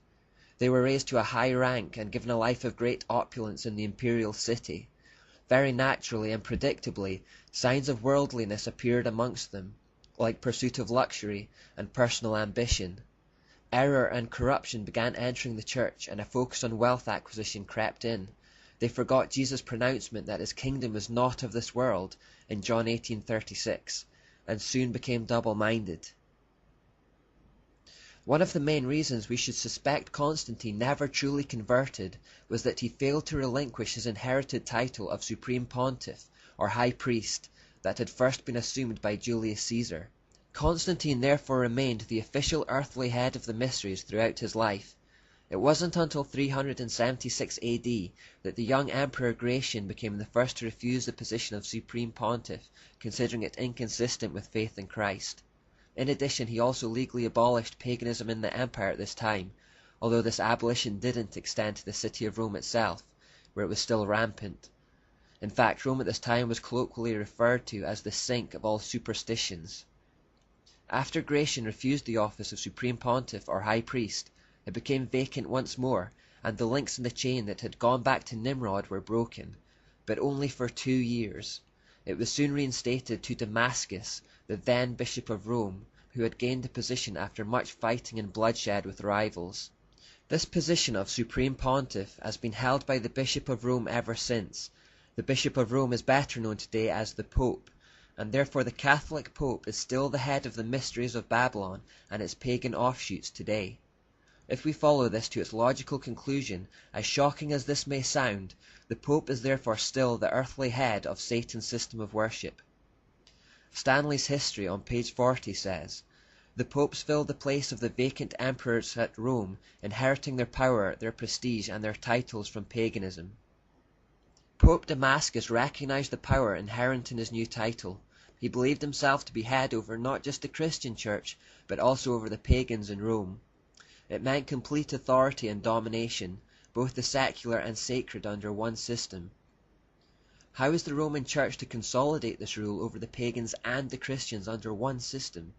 They were raised to a high rank and given a life of great opulence in the imperial city. Very naturally and predictably, signs of worldliness appeared amongst them, like pursuit of luxury and personal ambition. Error and corruption began entering the church, and a focus on wealth acquisition crept in. They forgot Jesus' pronouncement that his kingdom is not of this world in John 18:36, and soon became double-minded. One of the main reasons we should suspect Constantine never truly converted was that he failed to relinquish his inherited title of Supreme Pontiff, or High Priest, that had first been assumed by Julius Caesar. Constantine therefore remained the official earthly head of the mysteries throughout his life. It wasn't until 376 AD that the young Emperor Gratian became the first to refuse the position of Supreme Pontiff, considering it inconsistent with faith in Christ. In addition, he also legally abolished paganism in the empire at this time, although this abolition didn't extend to the city of Rome itself, where it was still rampant. In fact, Rome at this time was colloquially referred to as the sink of all superstitions. After Gratian refused the office of Supreme Pontiff or High Priest, it became vacant once more, and the links in the chain that had gone back to Nimrod were broken, but only for 2 years. It was soon reinstated to Damascus, the then Bishop of Rome, who had gained the position after much fighting and bloodshed with rivals. This position of Supreme Pontiff has been held by the Bishop of Rome ever since. The Bishop of Rome is better known today as the Pope, and therefore the Catholic Pope is still the head of the mysteries of Babylon and its pagan offshoots today. If we follow this to its logical conclusion, as shocking as this may sound, the Pope is therefore still the earthly head of Satan's system of worship. Stanley's History on page 40 says, "The popes filled the place of the vacant emperors at Rome, inheriting their power, their prestige, and their titles from paganism." Pope Damascus recognized the power inherent in his new title. He believed himself to be head over not just the Christian church, but also over the pagans in Rome. It meant complete authority and domination, both the secular and sacred under one system. How is the Roman Church to consolidate this rule over the pagans and the Christians under one system?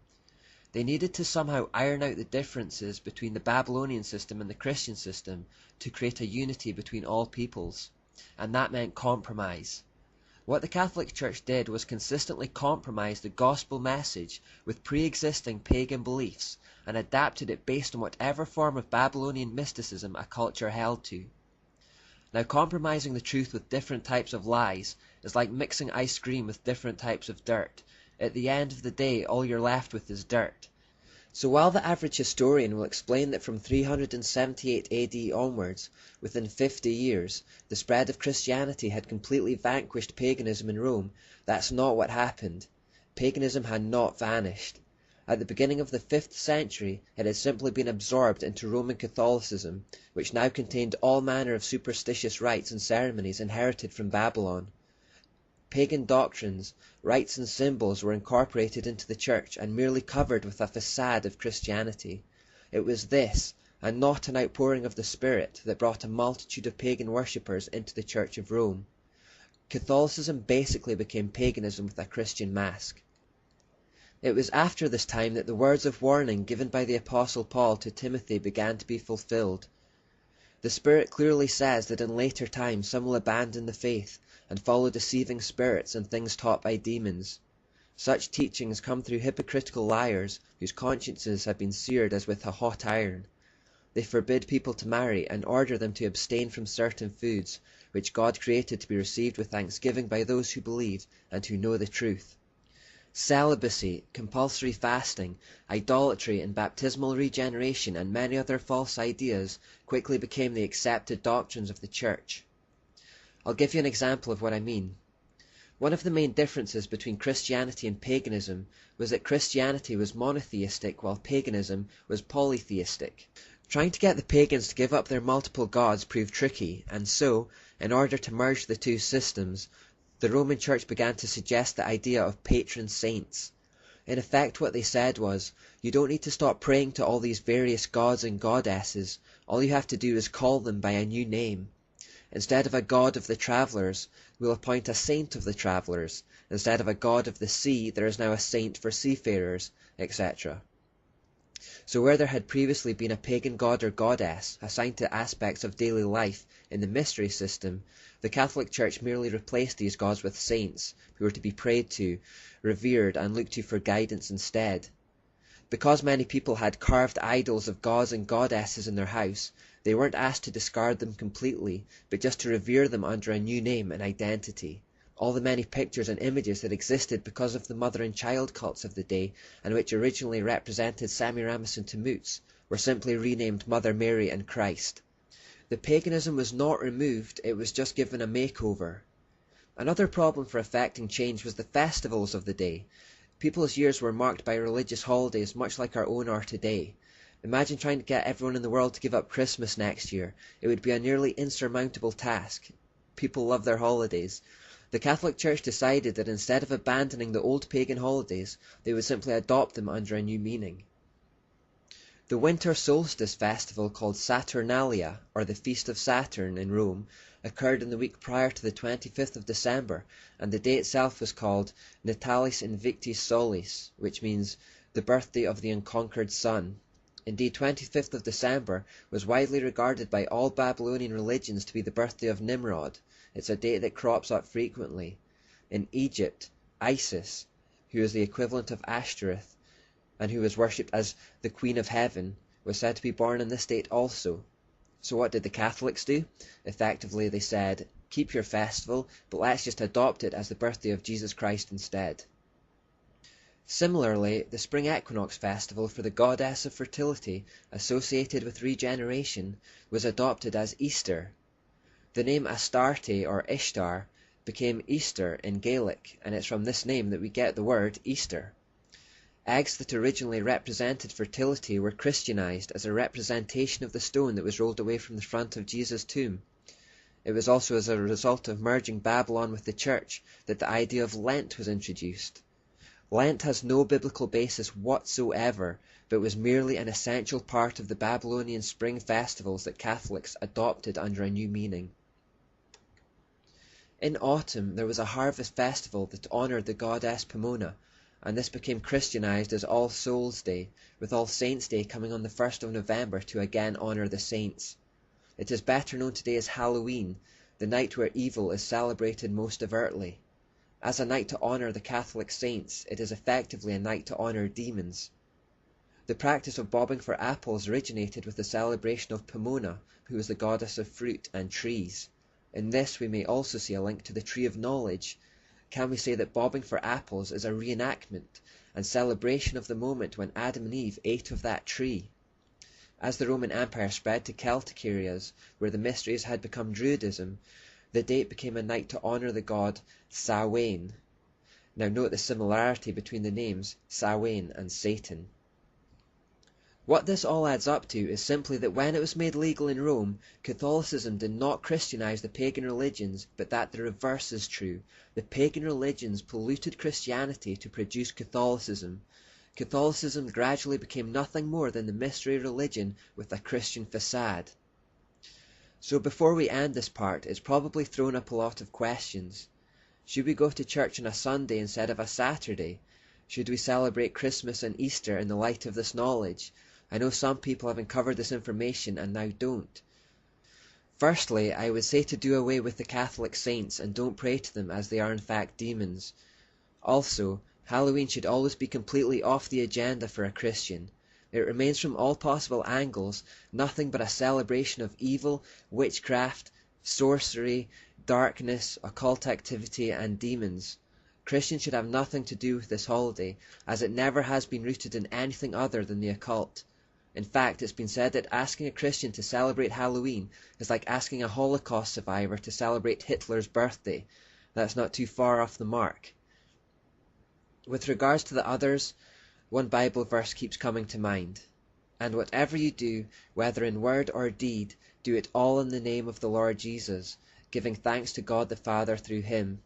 They needed to somehow iron out the differences between the Babylonian system and the Christian system to create a unity between all peoples, and that meant compromise. What the Catholic Church did was consistently compromise the gospel message with pre-existing pagan beliefs and adapted it based on whatever form of Babylonian mysticism a culture held to. Now, compromising the truth with different types of lies is like mixing ice cream with different types of dirt. At the end of the day, all you're left with is dirt. So while the average historian will explain that from 378 AD onwards, within 50 years, the spread of Christianity had completely vanquished paganism in Rome, that's not what happened. Paganism had not vanished. At the beginning of the 5th century, it had simply been absorbed into Roman Catholicism, which now contained all manner of superstitious rites and ceremonies inherited from Babylon. Pagan doctrines, rites and symbols were incorporated into the church and merely covered with a facade of Christianity. It was this, and not an outpouring of the Spirit, that brought a multitude of pagan worshippers into the Church of Rome. Catholicism basically became paganism with a Christian mask. It was after this time that the words of warning given by the Apostle Paul to Timothy began to be fulfilled. The Spirit clearly says that in later times some will abandon the faith and follow deceiving spirits and things taught by demons. Such teachings come through hypocritical liars whose consciences have been seared as with a hot iron. They forbid people to marry and order them to abstain from certain foods, which God created to be received with thanksgiving by those who believe and who know the truth. Celibacy, compulsory fasting, idolatry and baptismal regeneration and many other false ideas quickly became the accepted doctrines of the Church. I'll give you an example of what I mean. One of the main differences between Christianity and paganism was that Christianity was monotheistic while paganism was polytheistic. Trying to get the pagans to give up their multiple gods proved tricky, and so, in order to merge the two systems, the Roman Church began to suggest the idea of patron saints. In effect, what they said was, you don't need to stop praying to all these various gods and goddesses, all you have to do is call them by a new name. Instead of a god of the travellers, we'll appoint a saint of the travellers. Instead of a god of the sea, there is now a saint for seafarers, etc. So where there had previously been a pagan god or goddess assigned to aspects of daily life in the mystery system, the Catholic Church merely replaced these gods with saints, who were to be prayed to, revered, and looked to for guidance instead. Because many people had carved idols of gods and goddesses in their house, they weren't asked to discard them completely, but just to revere them under a new name and identity. All the many pictures and images that existed because of the mother and child cults of the day, and which originally represented Semiramis and Tammuz, were simply renamed Mother Mary and Christ. The paganism was not removed, it was just given a makeover. Another problem for effecting change was the festivals of the day. People's years were marked by religious holidays much like our own are today. Imagine trying to get everyone in the world to give up Christmas next year. It would be a nearly insurmountable task. People love their holidays. The Catholic Church decided that instead of abandoning the old pagan holidays, they would simply adopt them under a new meaning. The winter solstice festival, called Saturnalia, or the Feast of Saturn in Rome, occurred in the week prior to the 25th of December, and the day itself was called Natalis Invictis Solis, which means the birthday of the unconquered sun. Indeed, 25th of December was widely regarded by all Babylonian religions to be the birthday of Nimrod. It's a date that crops up frequently. In Egypt, Isis, who is the equivalent of Ashtoreth, and who was worshipped as the Queen of Heaven, was said to be born on this date also. So what did the Catholics do? Effectively, they said, keep your festival, but let's just adopt it as the birthday of Jesus Christ instead. Similarly, the spring equinox festival for the goddess of fertility, associated with regeneration, was adopted as Easter. The name Astarte, or Ishtar, became Easter in Gaelic, and it's from this name that we get the word Easter. Eggs that originally represented fertility were Christianized as a representation of the stone that was rolled away from the front of Jesus' tomb. It was also as a result of merging Babylon with the church that the idea of Lent was introduced. Lent has no biblical basis whatsoever, but was merely an essential part of the Babylonian spring festivals that Catholics adopted under a new meaning. In autumn there was a harvest festival that honoured the goddess Pomona, and this became Christianized as All Souls' Day, with All Saints' Day coming on the 1st of November to again honour the saints. It is better known today as Halloween, the night where evil is celebrated most overtly. As a night to honour the Catholic saints, it is effectively a night to honour demons. The practice of bobbing for apples originated with the celebration of Pomona, who was the goddess of fruit and trees. In this we may also see a link to the Tree of Knowledge. Can we say that bobbing for apples is a reenactment and celebration of the moment when Adam and Eve ate of that tree? As the Roman Empire spread to Celtic areas, where the mysteries had become Druidism, the date became a night to honour the god Samhain. Now note the similarity between the names Samhain and Satan. What this all adds up to is simply that when it was made legal in Rome, Catholicism did not Christianize the pagan religions, but that the reverse is true. The pagan religions polluted Christianity to produce Catholicism. Catholicism gradually became nothing more than the mystery religion with a Christian facade. So before we end this part, it's probably thrown up a lot of questions. Should we go to church on a Sunday instead of a Saturday? Should we celebrate Christmas and Easter in the light of this knowledge? I know some people have uncovered this information and now don't. Firstly, I would say to do away with the Catholic saints and don't pray to them, as they are in fact demons. Also, Halloween should always be completely off the agenda for a Christian. It remains from all possible angles nothing but a celebration of evil, witchcraft, sorcery, darkness, occult activity and demons. Christians should have nothing to do with this holiday, as it never has been rooted in anything other than the occult. In fact, it's been said that asking a Christian to celebrate Halloween is like asking a Holocaust survivor to celebrate Hitler's birthday. That's not too far off the mark. With regards to the others, one Bible verse keeps coming to mind. And whatever you do, whether in word or deed, do it all in the name of the Lord Jesus, giving thanks to God the Father through him.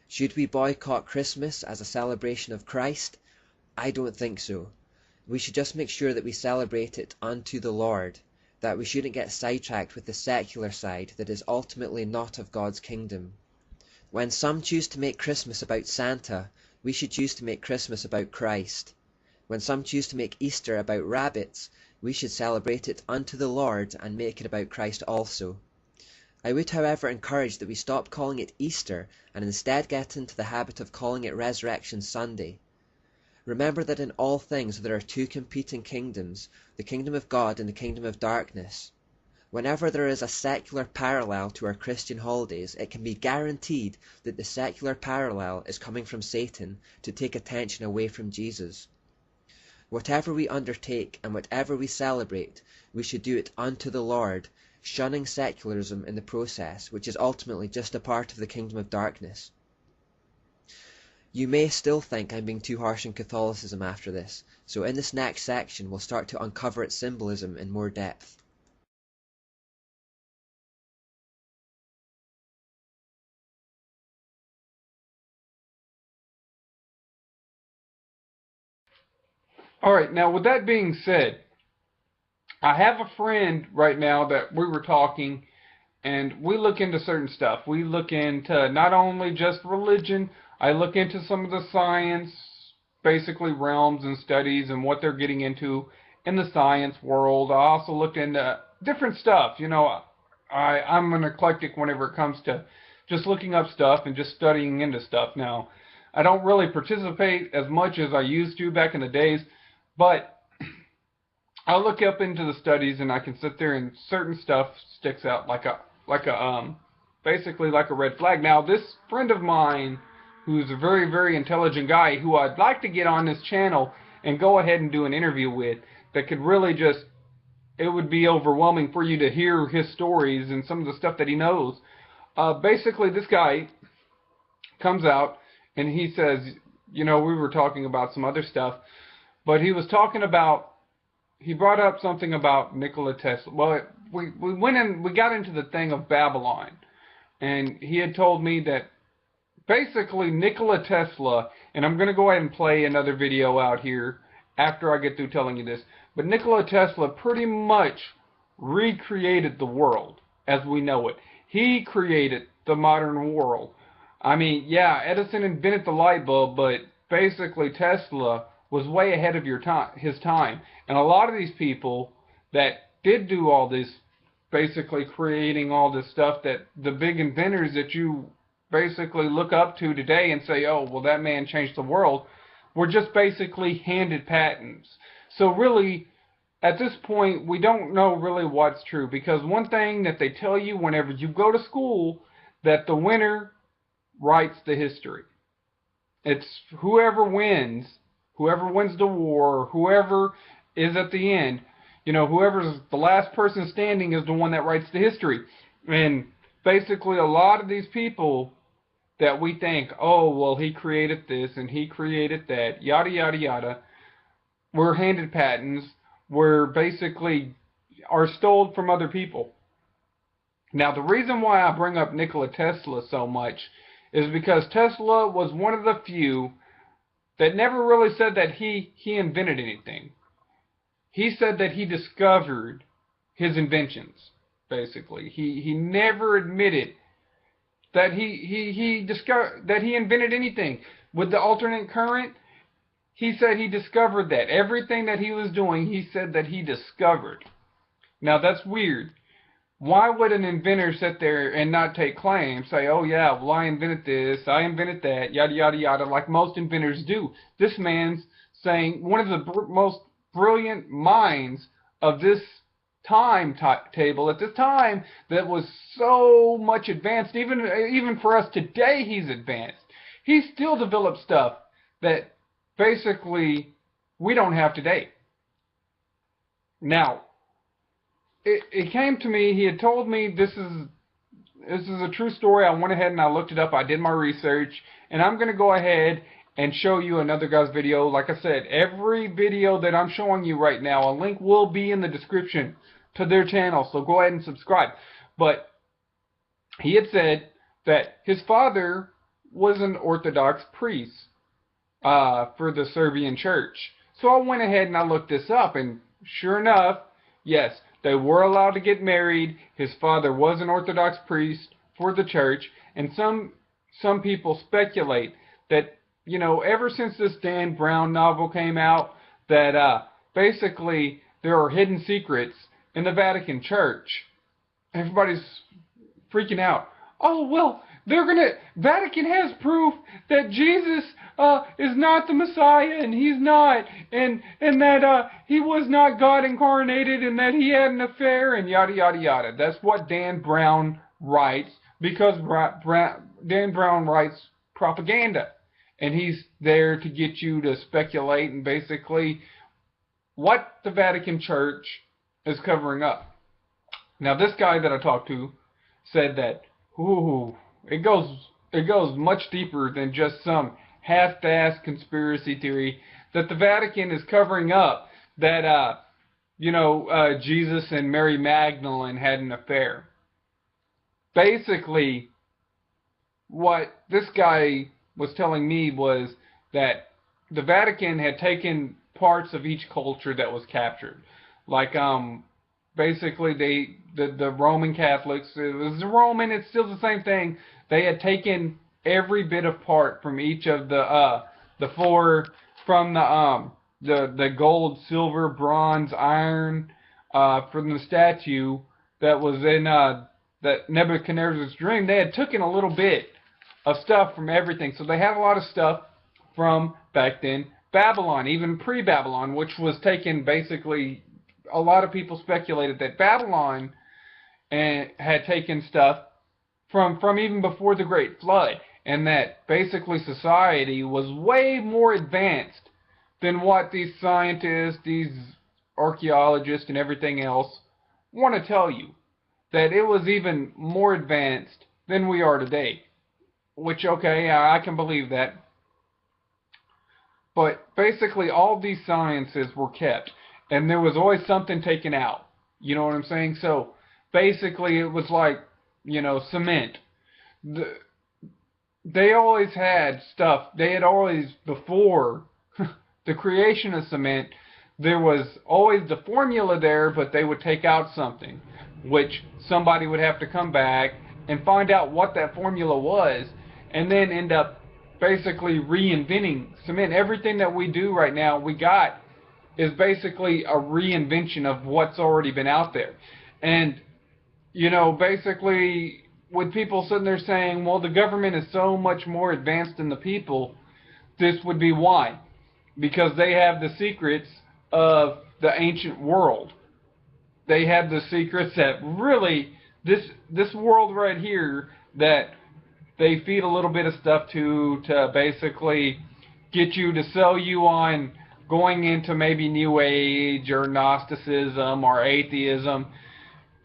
Should we boycott Christmas as a celebration of Christ? I don't think so. We should just make sure that we celebrate it unto the Lord, that we shouldn't get sidetracked with the secular side that is ultimately not of God's kingdom. When some choose to make Christmas about Santa, we should choose to make Christmas about Christ. When some choose to make Easter about rabbits, we should celebrate it unto the Lord and make it about Christ also. I would, however, encourage that we stop calling it Easter and instead get into the habit of calling it Resurrection Sunday. Remember that in all things there are two competing kingdoms, the kingdom of God and the kingdom of darkness. Whenever there is a secular parallel to our Christian holidays, it can be guaranteed that the secular parallel is coming from Satan to take attention away from Jesus. Whatever we undertake and whatever we celebrate, we should do it unto the Lord, shunning secularism in the process, which is ultimately just a part of the kingdom of darkness. You may still think I'm being too harsh on Catholicism after this, so in this next section we'll start to uncover its symbolism in more depth. Alright, now with that being said, I have a friend right now that we were talking, and we look into certain stuff. We look into not only just religion, I look into some of the science, basically realms and studies and what they're getting into in the science world. I also looked into different stuff. You know, I'm an eclectic whenever it comes to just looking up stuff and just studying into stuff now. I don't really participate as much as I used to back in the days, but I look up into the studies and I can sit there and certain stuff sticks out like a basically like a red flag. Now this friend of mine who's a very, very intelligent guy who I'd like to get on this channel and go ahead and do an interview with that could really just, it would be overwhelming for you to hear his stories and some of the stuff that he knows. Basically this guy comes out and he says, you know, we were talking about some other stuff, but he was talking about, he brought up something about Nikola Tesla. Well, we went in, we got into the thing of Babylon, and he had told me that basically Nikola Tesla, and I'm going to go ahead and play another video out here after I get through telling you this, but Nikola Tesla pretty much recreated the world as we know it. He created the modern world. I mean, yeah, Edison invented the light bulb, but basically Tesla was way ahead of his time. And a lot of these people that did do all this, basically creating all this stuff, that the big inventors that you basically look up to today and say, oh, well, that man changed the world, were just basically handed patents. So really, at this point, we don't know really what's true, because one thing that they tell you whenever you go to school, that the winner writes the history. It's whoever wins the war, whoever is at the end, you know, whoever's the last person standing is the one that writes the history. And basically a lot of these people that we think, oh, well, he created this and he created that, yada, yada, yada, were handed patents, were basically are stole from other people. Now, the reason why I bring up Nikola Tesla so much is because Tesla was one of the few that never really said that he invented anything. He said that he discovered his inventions, basically. He never admitted that he discovered that he invented anything. With the alternate current, he said he discovered that. Everything that he was doing, he said that he discovered. Now that's weird. Why would an inventor sit there and not take claim, say, oh yeah, well I invented this, I invented that, yada yada yada, like most inventors do. This man's saying one of the most brilliant minds of this time table at this time that was so much advanced, even for us today he's advanced. He still developed stuff that basically we don't have today. Now, it came to me, he had told me this is a true story. I went ahead and I looked it up, I did my research, and I'm going to go ahead and show you another guy's video. Like I said, every video that I'm showing you right now, a link will be in the description to their channel, so go ahead and subscribe. But he had said that his father was an Orthodox priest for the Serbian church. So I went ahead and I looked this up, and sure enough, yes, they were allowed to get married. His father was an Orthodox priest for the church, and some people speculate that, you know, ever since this Dan Brown novel came out, that basically there are hidden secrets in the Vatican Church. Everybody's freaking out. Oh, well, Vatican has proof that Jesus is not the Messiah, and he's not, and that he was not God incarnated, and that he had an affair, and yada yada yada. That's what Dan Brown writes, because Dan Brown writes propaganda, and he's there to get you to speculate and basically what the Vatican Church is covering up. Now, this guy that I talked to said that, ooh, it goes much deeper than just some half-assed conspiracy theory that the Vatican is covering up that, Jesus and Mary Magdalene had an affair. Basically, what this guy was telling me was that the Vatican had taken parts of each culture that was captured. Like, basically the Roman Catholics, it was the Roman, it's still the same thing. They had taken every bit of part from each of the four, from the gold, silver, bronze, iron, from the statue that was in that Nebuchadnezzar's dream. They had taken a little bit of stuff from everything. So they had a lot of stuff from back then Babylon, even pre-Babylon, which was taken basically. A lot of people speculated that Babylon had taken stuff from even before the Great Flood, and that basically society was way more advanced than what these scientists, these archaeologists, and everything else want to tell you. That it was even more advanced than we are today. Which, okay, I can believe that. But basically all these sciences were kept, and there was always something taken out. You know what I'm saying? So basically it was like, cement. They always had stuff. They had always, before the creation of cement, there was always the formula there, but they would take out something, which somebody would have to come back and find out what that formula was, and then end up basically reinventing cement. Everything that we do right now, we got, is basically a reinvention of what's already been out there. And, basically, with people sitting there saying, well, the government is so much more advanced than the people, this would be why. Because they have the secrets of the ancient world. They have the secrets that really, this world right here, that they feed a little bit of stuff to basically get you to sell you on going into maybe New Age or Gnosticism or atheism.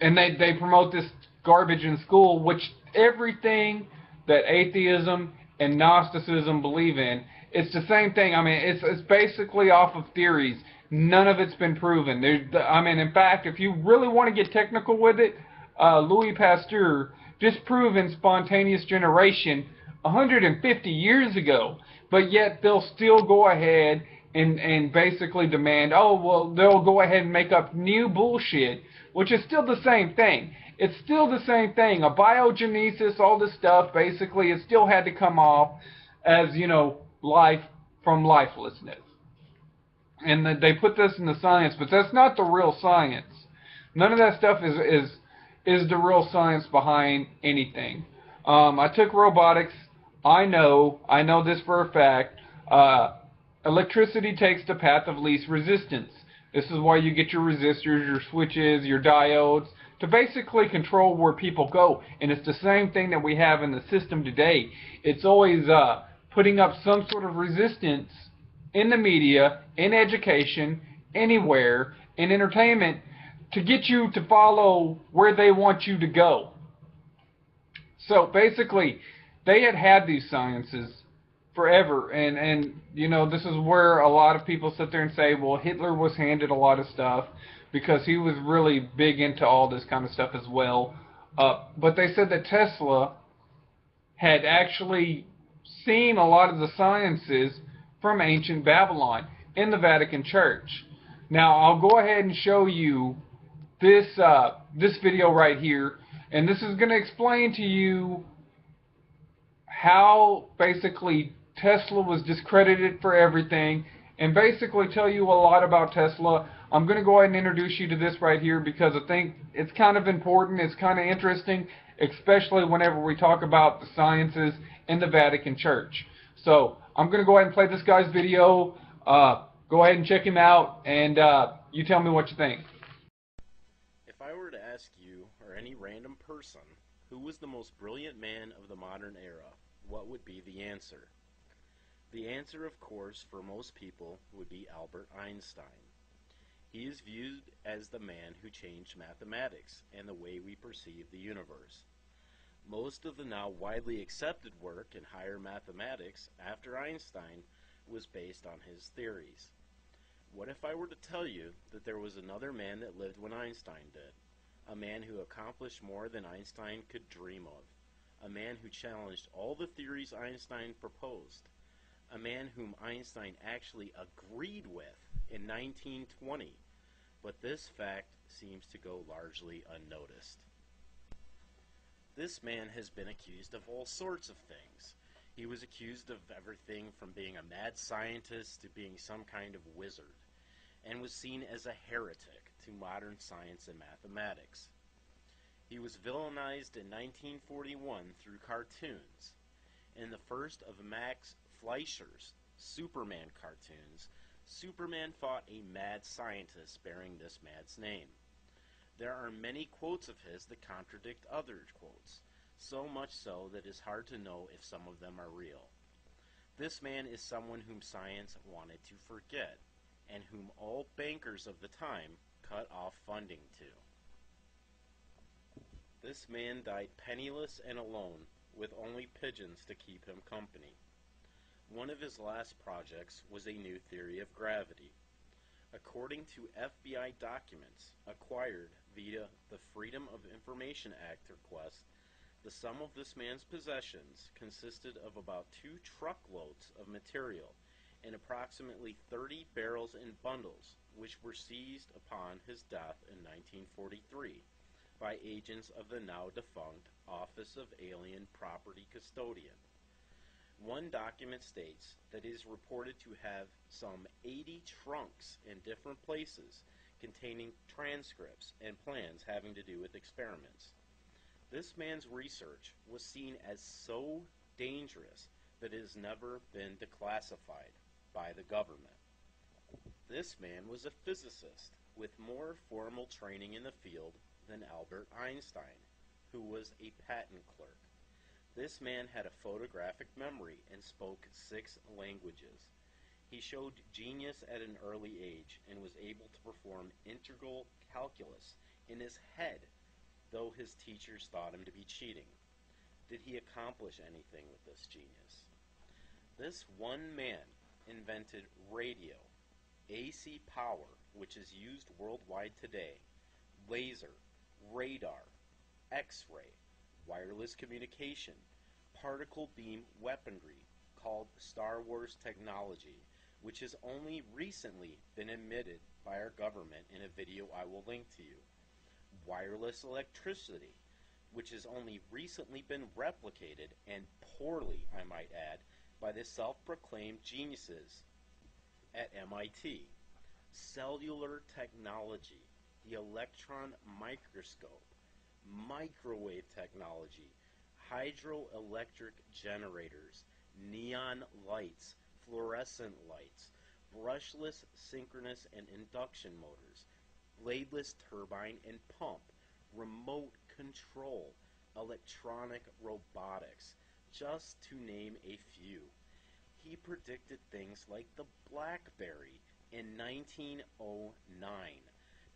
And they promote this garbage in school, which everything that atheism and Gnosticism believe in, it's the same thing. I mean, it's basically off of theories. None of it's been proven. In fact, if you really want to get technical with it, Louis Pasteur disproven spontaneous generation 150 years ago, but yet they'll still go ahead and basically demand, oh, well, they'll go ahead and make up new bullshit, which is still the same thing. It's still the same thing. Abiogenesis, all this stuff, basically, it still had to come off as, life from lifelessness. And they put this in the science, but that's not the real science. None of that stuff is the real science behind anything. I took robotics. I know this for a fact. Electricity takes the path of least resistance. This is why you get your resistors, your switches, your diodes, to basically control where people go. And it's the same thing that we have in the system today. It's always putting up some sort of resistance in the media, in education, anywhere, in entertainment, to get you to follow where they want you to go. So basically, they had these sciences forever, and this is where a lot of people sit there and say, well, Hitler was handed a lot of stuff because he was really big into all this kind of stuff as well. But they said that Tesla had actually seen a lot of the sciences from ancient Babylon in the Vatican Church. Now, I'll go ahead and show you this video right here, and this is going to explain to you how basically Tesla was discredited for everything, and basically tell you a lot about Tesla. I'm going to go ahead and introduce you to this right here because I think it's kind of important, it's kind of interesting, especially whenever we talk about the sciences in the Vatican Church. So I'm going to go ahead and play this guy's video. Go ahead and check him out, and you tell me what you think. If I were to ask you, or any random person, who was the most brilliant man of the modern era, what would be the answer? The answer, of course, for most people would be Albert Einstein. He is viewed as the man who changed mathematics and the way we perceive the universe. Most of the now widely accepted work in higher mathematics after Einstein was based on his theories. What if I were to tell you that there was another man that lived when Einstein did? A man who accomplished more than Einstein could dream of. A man who challenged all the theories Einstein proposed. A man whom Einstein actually agreed with in 1920, but this fact seems to go largely unnoticed. This man has been accused of all sorts of things. He was accused of everything from being a mad scientist to being some kind of wizard, and was seen as a heretic to modern science and mathematics. He was villainized in 1941 through cartoons. In the first of Max Fleischer's Superman cartoons, Superman fought a mad scientist bearing this man's name. There are many quotes of his that contradict other quotes, so much so that it is hard to know if some of them are real. This man is someone whom science wanted to forget, and whom all bankers of the time cut off funding to. This man died penniless and alone, with only pigeons to keep him company. One of his last projects was a new theory of gravity. According to FBI documents acquired via the Freedom of Information Act request, the sum of this man's possessions consisted of about 2 truckloads of material and approximately 30 barrels and bundles, which were seized upon his death in 1943 by agents of the now defunct Office of Alien Property Custodian. One document states that it is reported to have some 80 trunks in different places containing transcripts and plans having to do with experiments. This man's research was seen as so dangerous that it has never been declassified by the government. This man was a physicist with more formal training in the field than Albert Einstein, who was a patent clerk. This man had a photographic memory and spoke 6 languages. He showed genius at an early age and was able to perform integral calculus in his head, though his teachers thought him to be cheating. Did he accomplish anything with this genius? This one man invented radio, AC power, which is used worldwide today, laser, radar, X-ray, wireless communication, particle beam weaponry, called Star Wars technology, which has only recently been admitted by our government in a video I will link to you, wireless electricity, which has only recently been replicated, and poorly, I might add, by the self-proclaimed geniuses at MIT, cellular technology, the electron microscope, microwave technology, hydroelectric generators, neon lights, fluorescent lights, brushless synchronous and induction motors, bladeless turbine and pump, remote control, electronic robotics, just to name a few. He predicted things like the BlackBerry in 1909.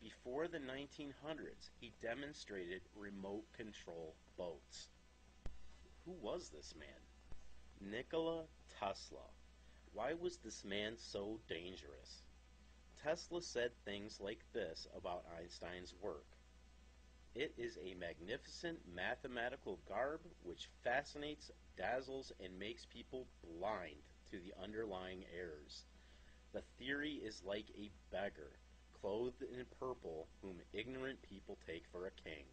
Before the 1900s, he demonstrated remote control boats. Who was this man? Nikola Tesla. Why was this man so dangerous? Tesla said things like this about Einstein's work. It is a magnificent mathematical garb which fascinates, dazzles, and makes people blind to the underlying errors. The theory is like a beggar, clothed in purple, whom ignorant people take for a king.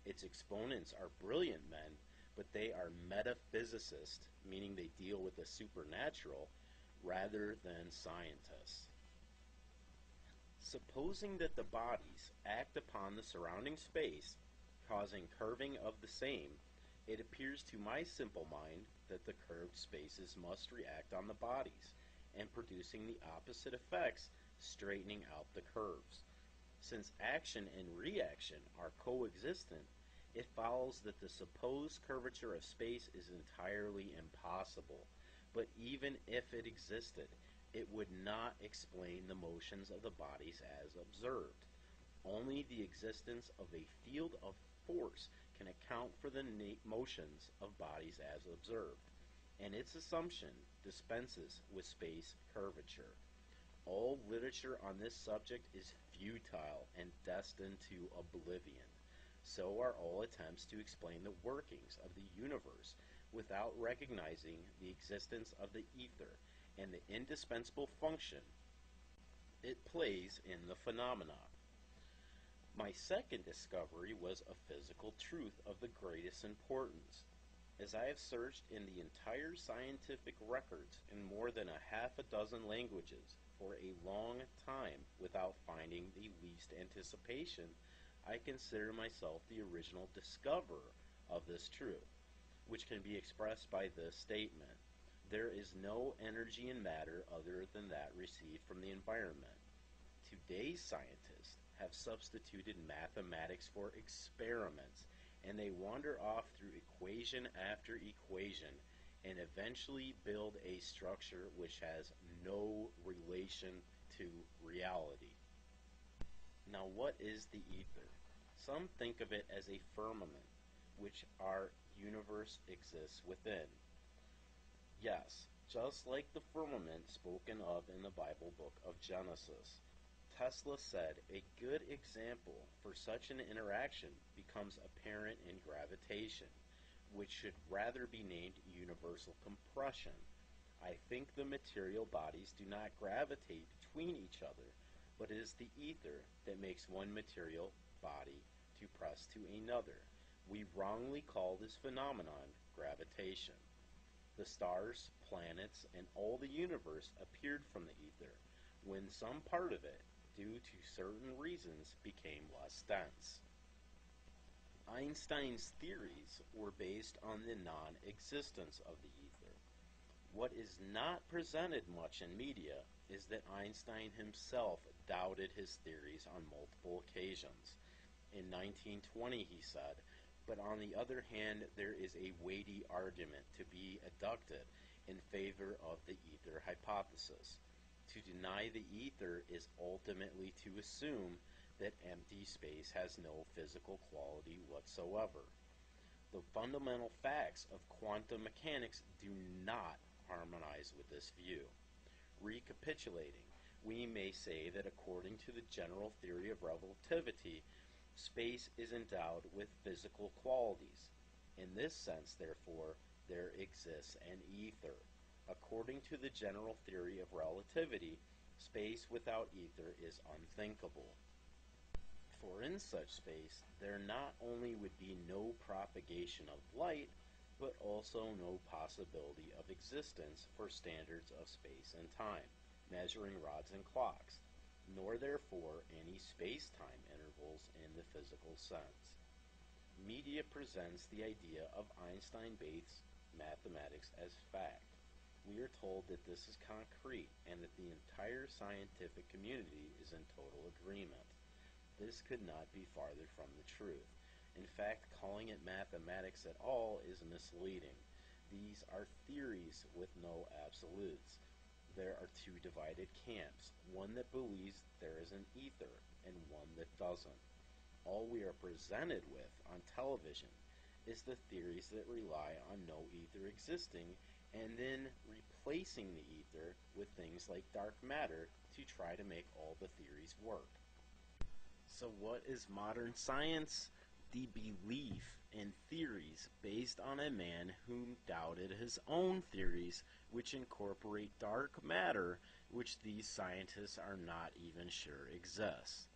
Its exponents are brilliant men, but they are metaphysicists, meaning they deal with the supernatural, rather than scientists. Supposing that the bodies act upon the surrounding space, causing curving of the same, it appears to my simple mind that the curved spaces must react on the bodies, and producing the opposite effects, straightening out the curves. Since action and reaction are coexistent, it follows that the supposed curvature of space is entirely impossible, but even if it existed, it would not explain the motions of the bodies as observed. Only the existence of a field of force can account for the motions of bodies as observed, and its assumption dispenses with space curvature. All literature on this subject is futile and destined to oblivion. So are all attempts to explain the workings of the universe without recognizing the existence of the ether and the indispensable function it plays in the phenomena. My second discovery was a physical truth of the greatest importance. As I have searched in the entire scientific records in more than a half a dozen languages for a long time without finding the least anticipation, I consider myself the original discoverer of this truth, which can be expressed by this statement: there is no energy in matter other than that received from the environment. Today's scientists have substituted mathematics for experiments, and they wander off through equation after equation and eventually build a structure which has no relation to reality. Now, what is the ether? Some think of it as a firmament, which our universe exists within. Yes, just like the firmament spoken of in the Bible book of Genesis. Tesla said a good example for such an interaction becomes apparent in gravitation, which should rather be named universal compression. I think the material bodies do not gravitate between each other, but it is the ether that makes one material body to press to another. We wrongly call this phenomenon gravitation. The stars, planets, and all the universe appeared from the ether, when some part of it, due to certain reasons, became less dense. Einstein's theories were based on the non-existence of the ether. What is not presented much in media is that Einstein himself doubted his theories on multiple occasions. In 1920 he said, but on the other hand, there is a weighty argument to be adduced in favor of the ether hypothesis. To deny the ether is ultimately to assume that empty space has no physical quality whatsoever. The fundamental facts of quantum mechanics do not harmonize with this view. Recapitulating, we may say that according to the general theory of relativity, space is endowed with physical qualities. In this sense, therefore, there exists an ether. According to the general theory of relativity, space without ether is unthinkable. For in such space, there not only would be no propagation of light, but also no possibility of existence for standards of space and time, measuring rods and clocks, nor therefore any space-time intervals in the physical sense. Media presents the idea of Einstein-based mathematics as fact. We are told that this is concrete and that the entire scientific community is in total agreement. This could not be farther from the truth. In fact, calling it mathematics at all is misleading. These are theories with no absolutes. There are two divided camps, one that believes there is an ether and one that doesn't. All we are presented with on television is the theories that rely on no ether existing and then replacing the ether with things like dark matter to try to make all the theories work. So what is modern science? The belief in theories based on a man who doubted his own theories, which incorporate dark matter, which these scientists are not even sure exists.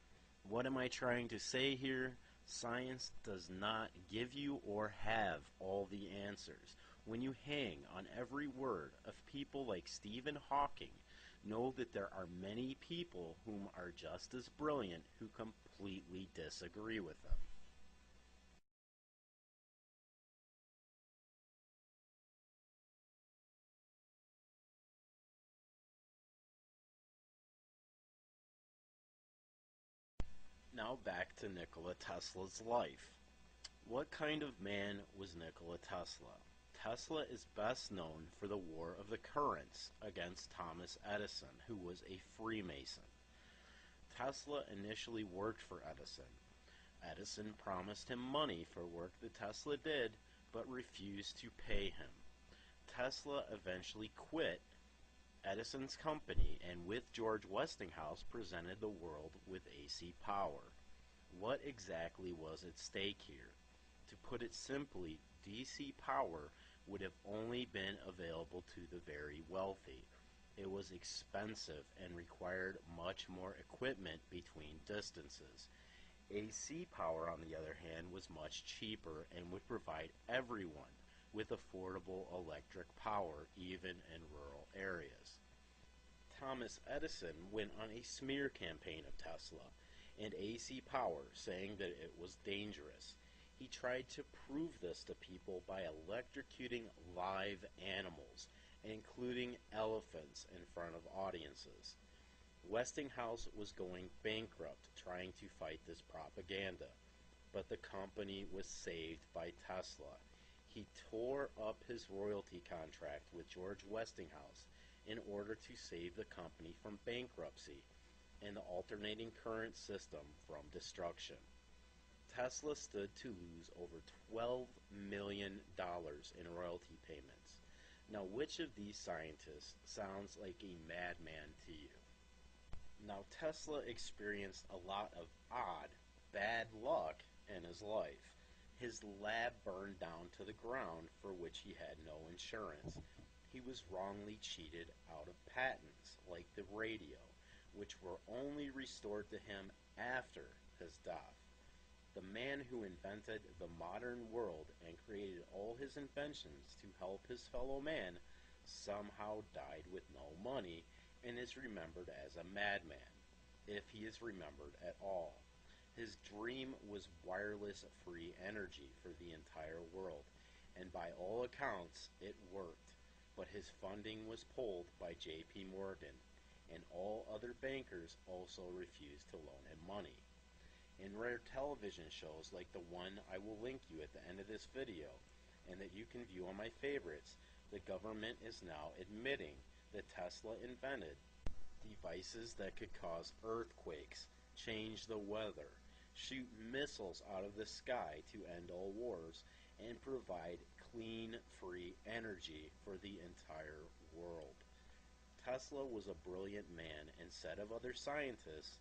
What am I trying to say here? Science does not give you or have all the answers. When you hang on every word of people like Stephen Hawking, know that there are many people whom are just as brilliant who completely disagree with them. Now back to Nikola Tesla's life. What kind of man was Nikola Tesla? Tesla is best known for the War of the Currents against Thomas Edison, who was a Freemason. Tesla initially worked for Edison. Edison promised him money for work that Tesla did, but refused to pay him. Tesla eventually quit Edison's company and with George Westinghouse presented the world with AC power. What exactly was at stake here? To put it simply, DC power would have only been available to the very wealthy. It was expensive and required much more equipment between distances. AC power, on the other hand, was much cheaper and would provide everyone with affordable electric power, even in rural areas. Thomas Edison went on a smear campaign of Tesla and AC power, saying that it was dangerous. He tried to prove this to people by electrocuting live animals, including elephants, in front of audiences. Westinghouse was going bankrupt trying to fight this propaganda, but the company was saved by Tesla. He tore up his royalty contract with George Westinghouse in order to save the company from bankruptcy and the alternating current system from destruction. Tesla stood to lose over $12 million in royalty payments. Now, which of these scientists sounds like a madman to you? Now, Tesla experienced a lot of odd, bad luck in his life. His lab burned down to the ground, for which he had no insurance. He was wrongly cheated out of patents, like the radio, which were only restored to him after his death. The man who invented the modern world and created all his inventions to help his fellow man somehow died with no money and is remembered as a madman, if he is remembered at all. His dream was wireless free energy for the entire world, and by all accounts it worked, but his funding was pulled by J.P. Morgan, and all other bankers also refused to loan him money. In rare television shows like the one I will link you at the end of this video, and that you can view on my favorites, the government is now admitting that Tesla invented devices that could cause earthquakes, change the weather, shoot missiles out of the sky to end all wars, and provide clean, free energy for the entire world. Tesla was a brilliant man and said of other scientists,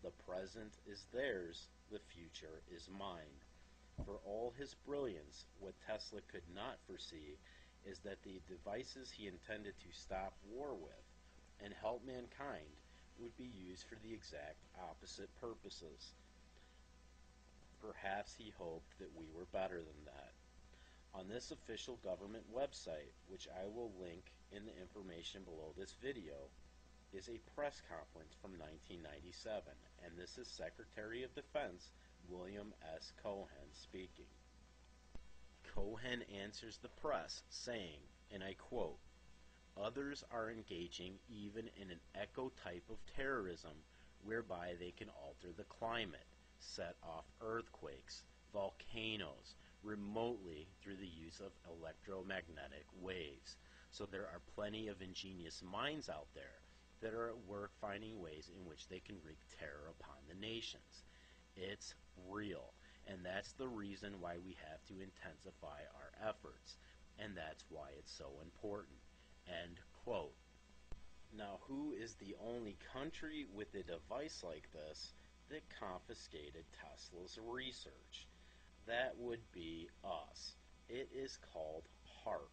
"The present is theirs, the future is mine." For all his brilliance, what Tesla could not foresee is that the devices he intended to stop war with and help mankind would be used for the exact opposite purposes. Perhaps he hoped that we were better than that. On this official government website, which I will link in the information below this video, is a press conference from 1997, and this is Secretary of Defense William S. Cohen speaking. Cohen answers the press saying, and I quote, "Others are engaging even in an echo type of terrorism whereby they can alter the climate, set off earthquakes, volcanoes, remotely through the use of electromagnetic waves. So there are plenty of ingenious minds out there that are at work finding ways in which they can wreak terror upon the nations. It's real, and that's the reason why we have to intensify our efforts, and that's why it's so important." End quote. Now, who is the only country with a device like this that confiscated Tesla's research? That would be us. It is called HARP.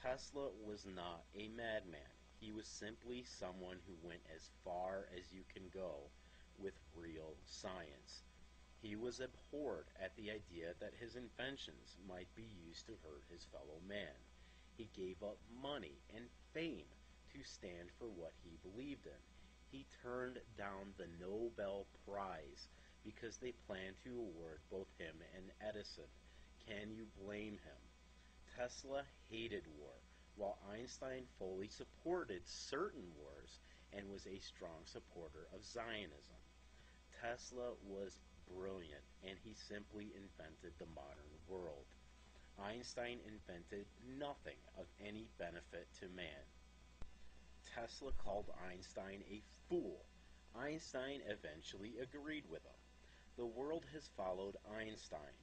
Tesla was not a madman. He was simply someone who went as far as you can go with real science. He was abhorred at the idea that his inventions might be used to hurt his fellow man. He gave up money and fame to stand for what he believed in. He turned down the Nobel Prize because they planned to award both him and Edison. Can you blame him? Tesla hated war, while Einstein fully supported certain wars and was a strong supporter of Zionism. Tesla was brilliant, and he simply invented the modern world. Einstein invented nothing of any benefit to man. Tesla called Einstein a fool. Einstein eventually agreed with him. The world has followed Einstein.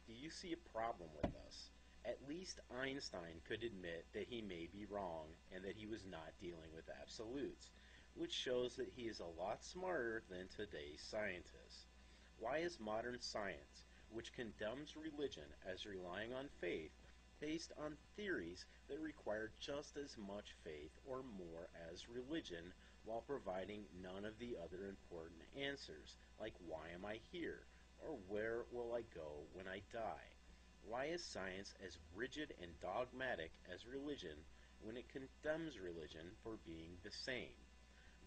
Do you see a problem with this? At least Einstein could admit that he may be wrong and that he was not dealing with absolutes, which shows that he is a lot smarter than today's scientists. Why is modern science, which condemns religion as relying on faith, based on theories that require just as much faith or more as religion, while providing none of the other important answers, like why am I here, Or where will I go when I die? Why is science as rigid and dogmatic as religion when it condemns religion for being the same?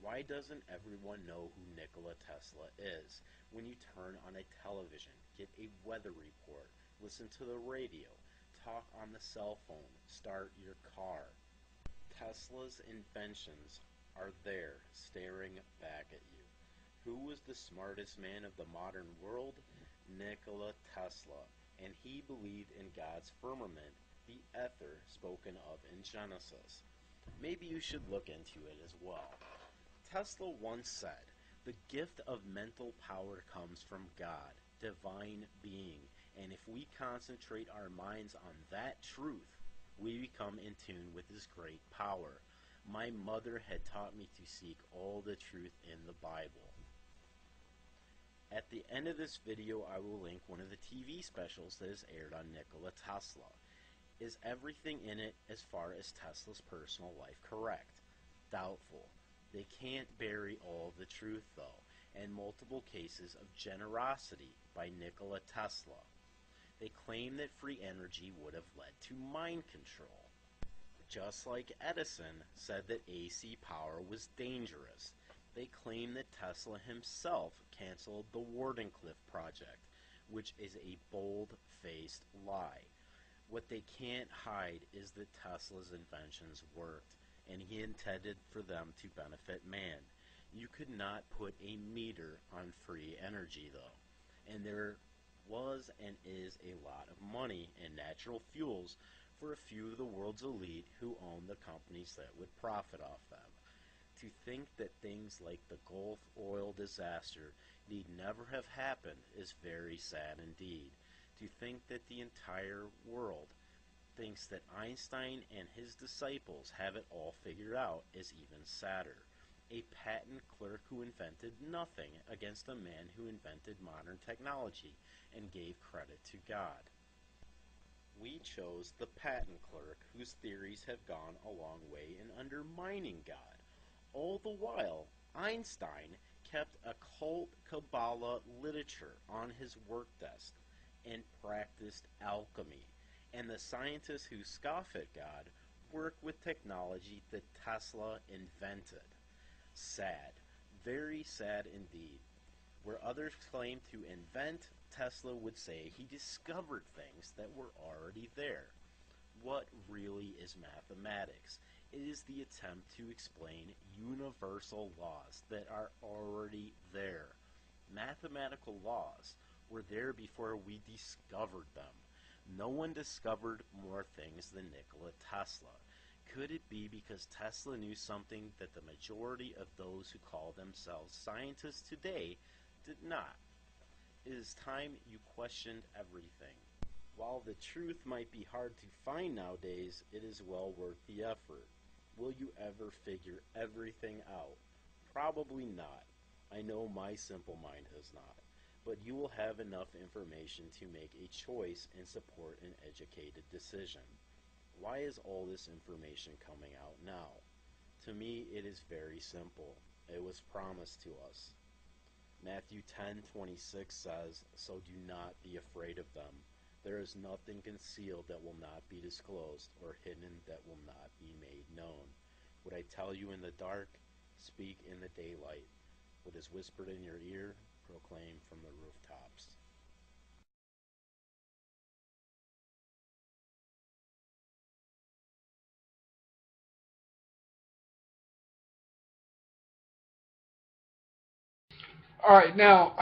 Why doesn't everyone know who Nikola Tesla is when you turn on a television, get a weather report, listen to the radio, talk on the cell phone, start your car? Tesla's inventions are there, staring back at you. Who was the smartest man of the modern world? Nikola Tesla, and he believed in God's firmament, the ether spoken of in Genesis. Maybe you should look into it as well. Tesla once said, "The gift of mental power comes from God, divine being, and if we concentrate our minds on that truth, we become in tune with His great power. My mother had taught me to seek all the truth in the Bible." At the end of this video, I will link one of the TV specials that is aired on Nikola Tesla. Is everything in it, as far as Tesla's personal life, correct? Doubtful. They can't bury all the truth, though, and multiple cases of generosity by Nikola Tesla. They claim that free energy would have led to mind control. Just like Edison said that AC power was dangerous, they claim that Tesla himself canceled the Wardenclyffe project, which is a bold-faced lie. What they can't hide is that Tesla's inventions worked, and he intended for them to benefit man. You could not put a meter on free energy, though, and there was and is a lot of money in natural fuels for a few of the world's elite who own the companies that would profit off them. To think that things like the Gulf oil disaster need never have happened is very sad indeed. To think that the entire world thinks that Einstein and his disciples have it all figured out is even sadder. A patent clerk who invented nothing against a man who invented modern technology and gave credit to God. We chose the patent clerk whose theories have gone a long way in undermining God. All the while, Einstein kept occult Kabbalah literature on his work desk and practiced alchemy, and the scientists who scoff at God work with technology that Tesla invented. Sad, very sad indeed. Where others claim to invent, Tesla would say he discovered things that were already there. What really is mathematics? It is the attempt to explain universal laws that are already there. Mathematical laws were there before we discovered them. No one discovered more things than Nikola Tesla. Could it be because Tesla knew something that the majority of those who call themselves scientists today did not? It is time you questioned everything. While the truth might be hard to find nowadays, it is well worth the effort. Will you ever figure everything out? Probably not. I know my simple mind has not. But you will have enough information to make a choice and support an educated decision. Why is all this information coming out now? To me, it is very simple. It was promised to us. Matthew 10:26 says, "So do not be afraid of them. There is nothing concealed that will not be disclosed, or hidden that will not be made known. What I tell you in the dark, speak in the daylight. What is whispered in your ear, proclaim from the rooftops." All right, now,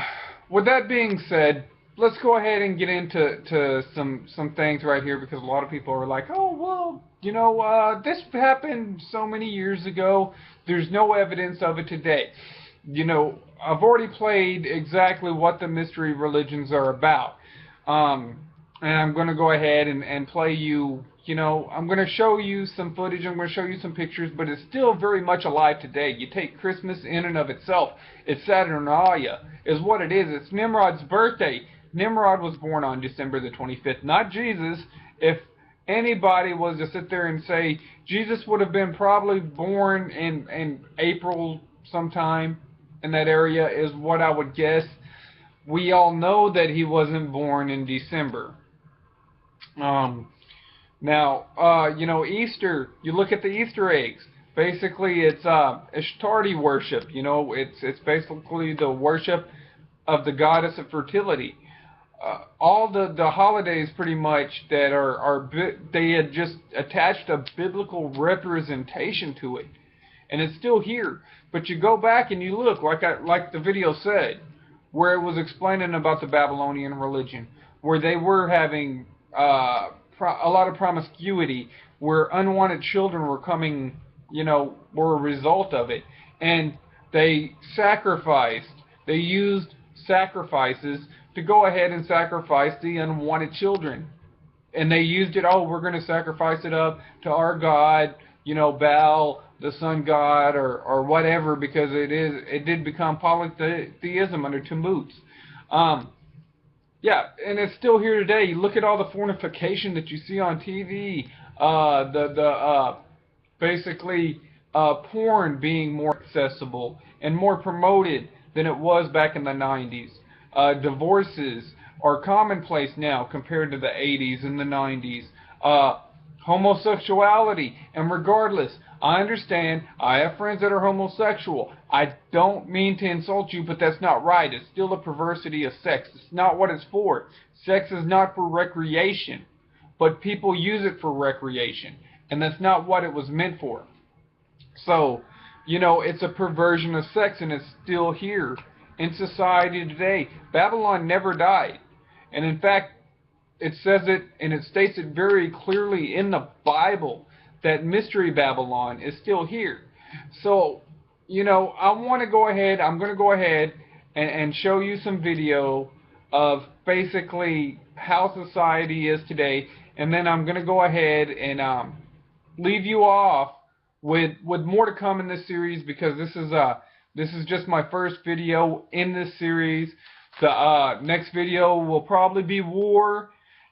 with that being said, let's go ahead and get into some things right here, because a lot of people are like, oh, well, this happened so many years ago. There's no evidence of it today. I've already played exactly what the mystery religions are about. And I'm going to go ahead and play you, I'm going to show you some footage, I'm going to show you some pictures, but it's still very much alive today. You take Christmas in and of itself, it's Saturnalia, is what it is. It's Nimrod's birthday. Nimrod was born on December the 25th, not Jesus. If anybody was to sit there and say Jesus would have been probably born in April sometime in that area, is what I would guess. we all know that he wasn't born in December. Now, you know, Easter, you look at the Easter eggs. Basically, it's Ashtarti worship. You know, it's basically the worship of the goddess of fertility. All the holidays pretty much that they had just attached a biblical representation to it, and it's still here. But you go back and you look, like the video said, where it was explaining about the Babylonian religion, where they were having a lot of promiscuity, where unwanted children were coming, you know, were a result of it, and they used sacrifices to go ahead and sacrifice the unwanted children. And they used it, oh, we're going to sacrifice it up to our God, you know, Baal, the sun god, or whatever, because it did become polytheism under Tammuz. Yeah, and it's still here today. You look at all the fornication that you see on TV, basically porn being more accessible and more promoted than it was back in the 90s. Divorces are commonplace now compared to the 80s and the 90s. Homosexuality, and regardless, I understand, I have friends that are homosexual. I don't mean to insult you, but that's not right. It's still a perversity of sex. It's not what it's for. Sex is not for recreation, but people use it for recreation, and that's not what it was meant for. So, you know, it's a perversion of sex, and it's still here in society today. Babylon never died. And in fact, it says it, and it states it very clearly in the Bible, that Mystery Babylon is still here. So, you know, I'm going to go ahead and show you some video of basically how society is today, and then I'm going to go ahead and leave you off with more to come in this series, because this is just my first video in this series. The next video will probably be war,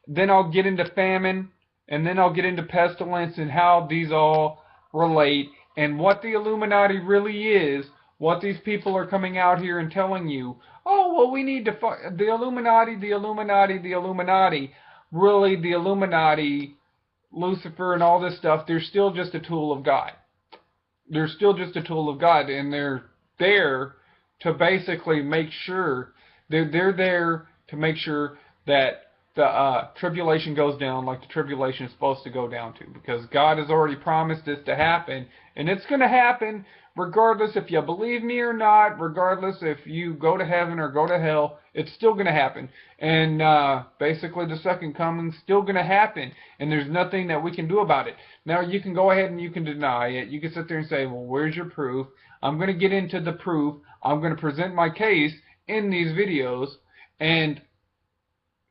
then I'll get into famine, and then I'll get into pestilence and how these all relate, and what the Illuminati really is, what these people are coming out here and telling you. Oh, well, we need to fight the Illuminati, the Illuminati, the Illuminati. Really, the Illuminati, Lucifer, and all this stuff, they're still just a tool of God. They're still just a tool of God, and they're there to basically make sure, they're there to make sure that the tribulation goes down like the tribulation is supposed to go down to, because God has already promised this to happen, and it's going to happen regardless if you believe me or not, regardless if you go to heaven or go to hell, it's still going to happen. And basically the second coming is still going to happen, and there's nothing that we can do about it. Now, you can go ahead and you can deny it. You can sit there and say, well, where's your proof? I'm going to get into the proof. I'm going to present my case in these videos, and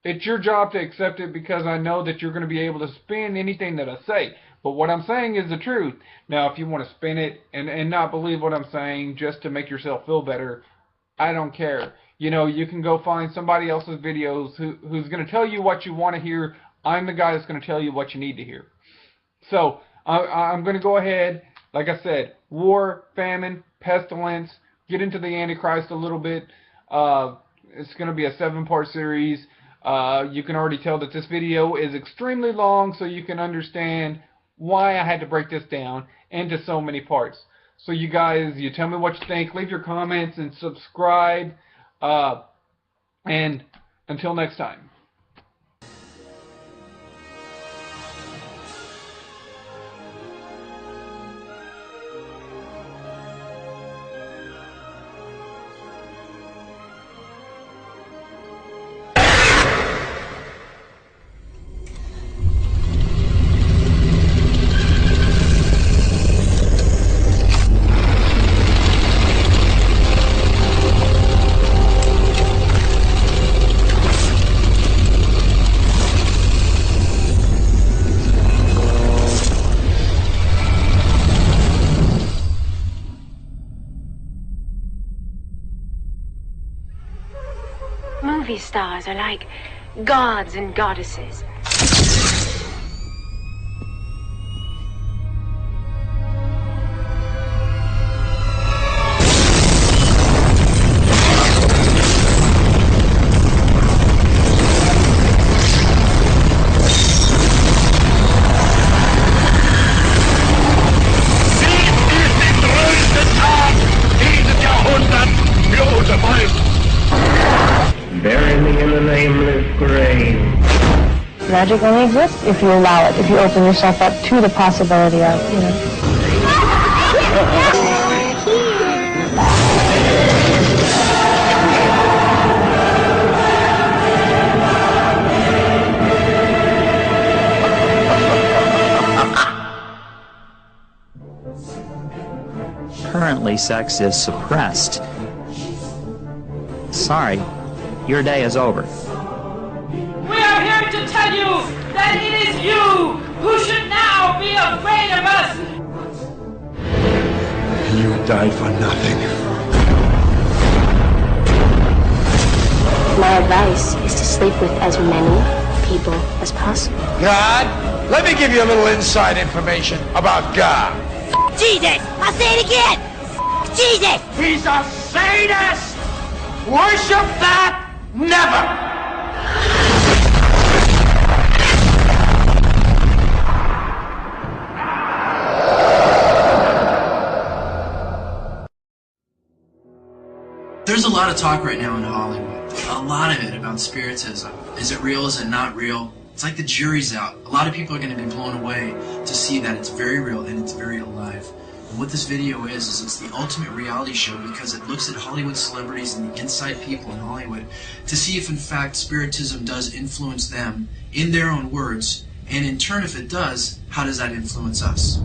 it's your job to accept it, because I know that you're going to be able to spin anything that I say. But what I'm saying is the truth. Now, if you want to spin it and not believe what I'm saying just to make yourself feel better, I don't care. You know, you can go find somebody else's videos who's going to tell you what you want to hear. I'm the guy that's going to tell you what you need to hear. So, I'm going to go ahead, like I said, war, famine, pestilence, get into the Antichrist a little bit. It's going to be a 7-part series. You can already tell that this video is extremely long, so you can understand why I had to break this down into so many parts. So you guys, you tell me what you think, leave your comments, and subscribe. And until next time. Movie stars are like gods and goddesses. drowning in the nameless grave. Magic only exists if you allow it, if you open yourself up to the possibility of, you know. Currently, sex is suppressed. Sorry, your day is over. We are here to tell you that it is you who should now be afraid of us! You died for nothing. My advice is to sleep with as many people as possible. God? Let me give you a little inside information about God. Jesus! I'll say it again! Jesus! He's a sadist! Worship that? Never! There's a lot of talk right now in Hollywood. A lot of it about spiritism. Is it real? Is it not real? It's like the jury's out. A lot of people are going to be blown away to see that it's very real and it's very alive. And what this video is it's the ultimate reality show because it looks at Hollywood celebrities and the inside people in Hollywood to see if in fact spiritism does influence them in their own words, and in turn if it does, how does that influence us?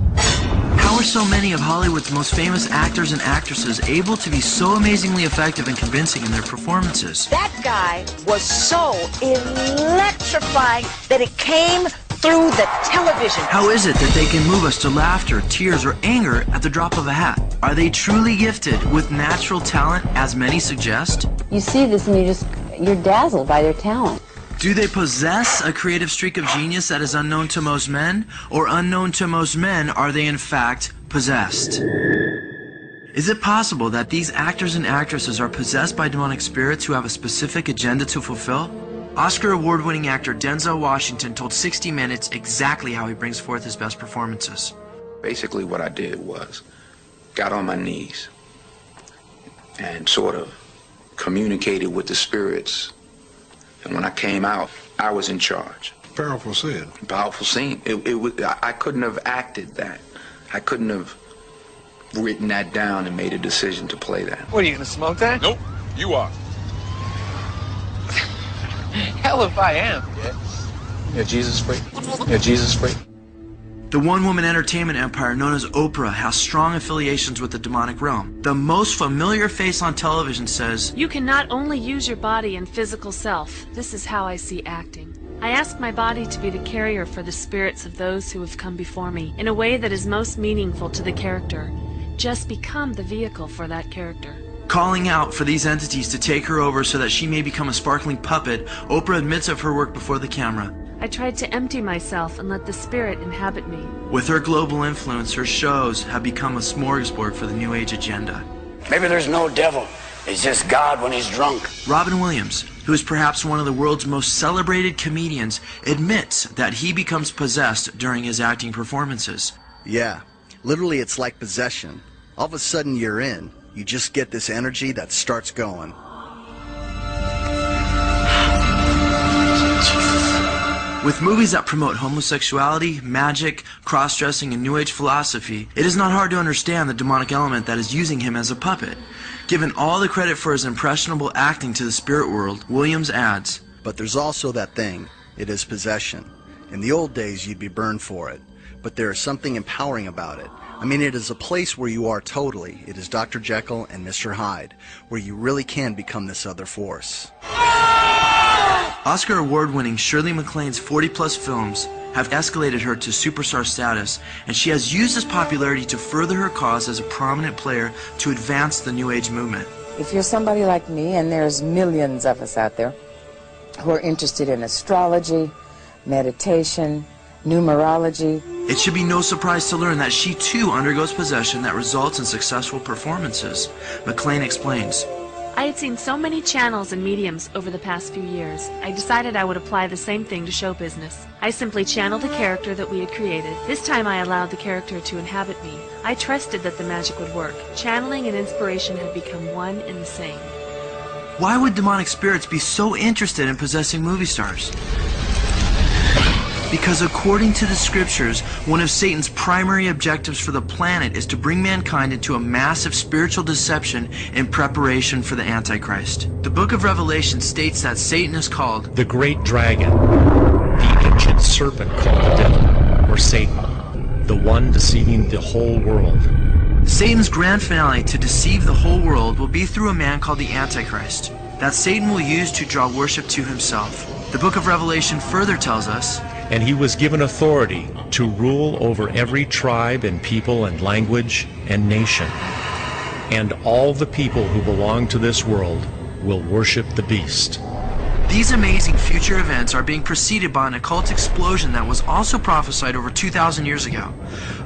How are so many of Hollywood's most famous actors and actresses able to be so amazingly effective and convincing in their performances? That guy was so electrifying that it came through the television. How is it that they can move us to laughter, tears, or anger at the drop of a hat? Are they truly gifted with natural talent, as many suggest? You see this and you're dazzled by their talent. Do they possess a creative streak of genius that is unknown to most men? Or unknown to most men, are they in fact possessed? Is it possible that these actors and actresses are possessed by demonic spirits who have a specific agenda to fulfill? Oscar award-winning actor Denzel Washington told 60 Minutes exactly how he brings forth his best performances. Basically what I did was got on my knees and sort of communicated with the spirits. And when I came out, I was in charge. Powerful scene. Powerful scene. I couldn't have acted that. I couldn't have written that down and made a decision to play that. What, are you gonna smoke that? Nope, you are. Hell if I am. Yeah, Jesus freak. Yeah, Jesus freak. The one-woman entertainment empire known as Oprah has strong affiliations with the demonic realm. The most familiar face on television says, "You can not only use your body and physical self. This is how I see acting. I ask my body to be the carrier for the spirits of those who have come before me in a way that is most meaningful to the character. Just become the vehicle for that character." Calling out for these entities to take her over so that she may become a sparkling puppet, Oprah admits of her work before the camera. I tried to empty myself and let the spirit inhabit me. With her global influence, her shows have become a smorgasbord for the New Age agenda. Maybe there's no devil. It's just God when he's drunk. Robin Williams, who is perhaps one of the world's most celebrated comedians, admits that he becomes possessed during his acting performances. Yeah, literally it's like possession. All of a sudden you're in. You just get this energy that starts going. With movies that promote homosexuality, magic, cross-dressing, and New Age philosophy, it is not hard to understand the demonic element that is using him as a puppet. Given all the credit for his impressionable acting to the spirit world, Williams adds, "But there's also that thing. It is possession. In the old days you'd be burned for it, but there is something empowering about it. I mean, it is a place where you are totally. It is Dr. Jekyll and Mr. Hyde, where you really can become this other force." Oscar award-winning Shirley MacLaine's 40-plus films have escalated her to superstar status, and she has used this popularity to further her cause as a prominent player to advance the New Age movement. If you're somebody like me, and there's millions of us out there who are interested in astrology, meditation, numerology, it should be no surprise to learn that she too undergoes possession that results in successful performances. MacLaine explains, I had seen so many channels and mediums over the past few years, I decided I would apply the same thing to show business. I simply channeled a character that we had created. This time I allowed the character to inhabit me. I trusted that the magic would work. Channeling and inspiration had become one and the same. Why would demonic spirits be so interested in possessing movie stars? Because according to the scriptures, one of Satan's primary objectives for the planet is to bring mankind into a massive spiritual deception in preparation for the Antichrist. The book of Revelation states that Satan is called the great dragon, the ancient serpent called the devil, or Satan, the one deceiving the whole world. Satan's grand finale to deceive the whole world will be through a man called the Antichrist, that Satan will use to draw worship to himself. The book of Revelation further tells us, and he was given authority to rule over every tribe and people and language and nation. And all the people who belong to this world will worship the beast. These amazing future events are being preceded by an occult explosion that was also prophesied over 2,000 years ago.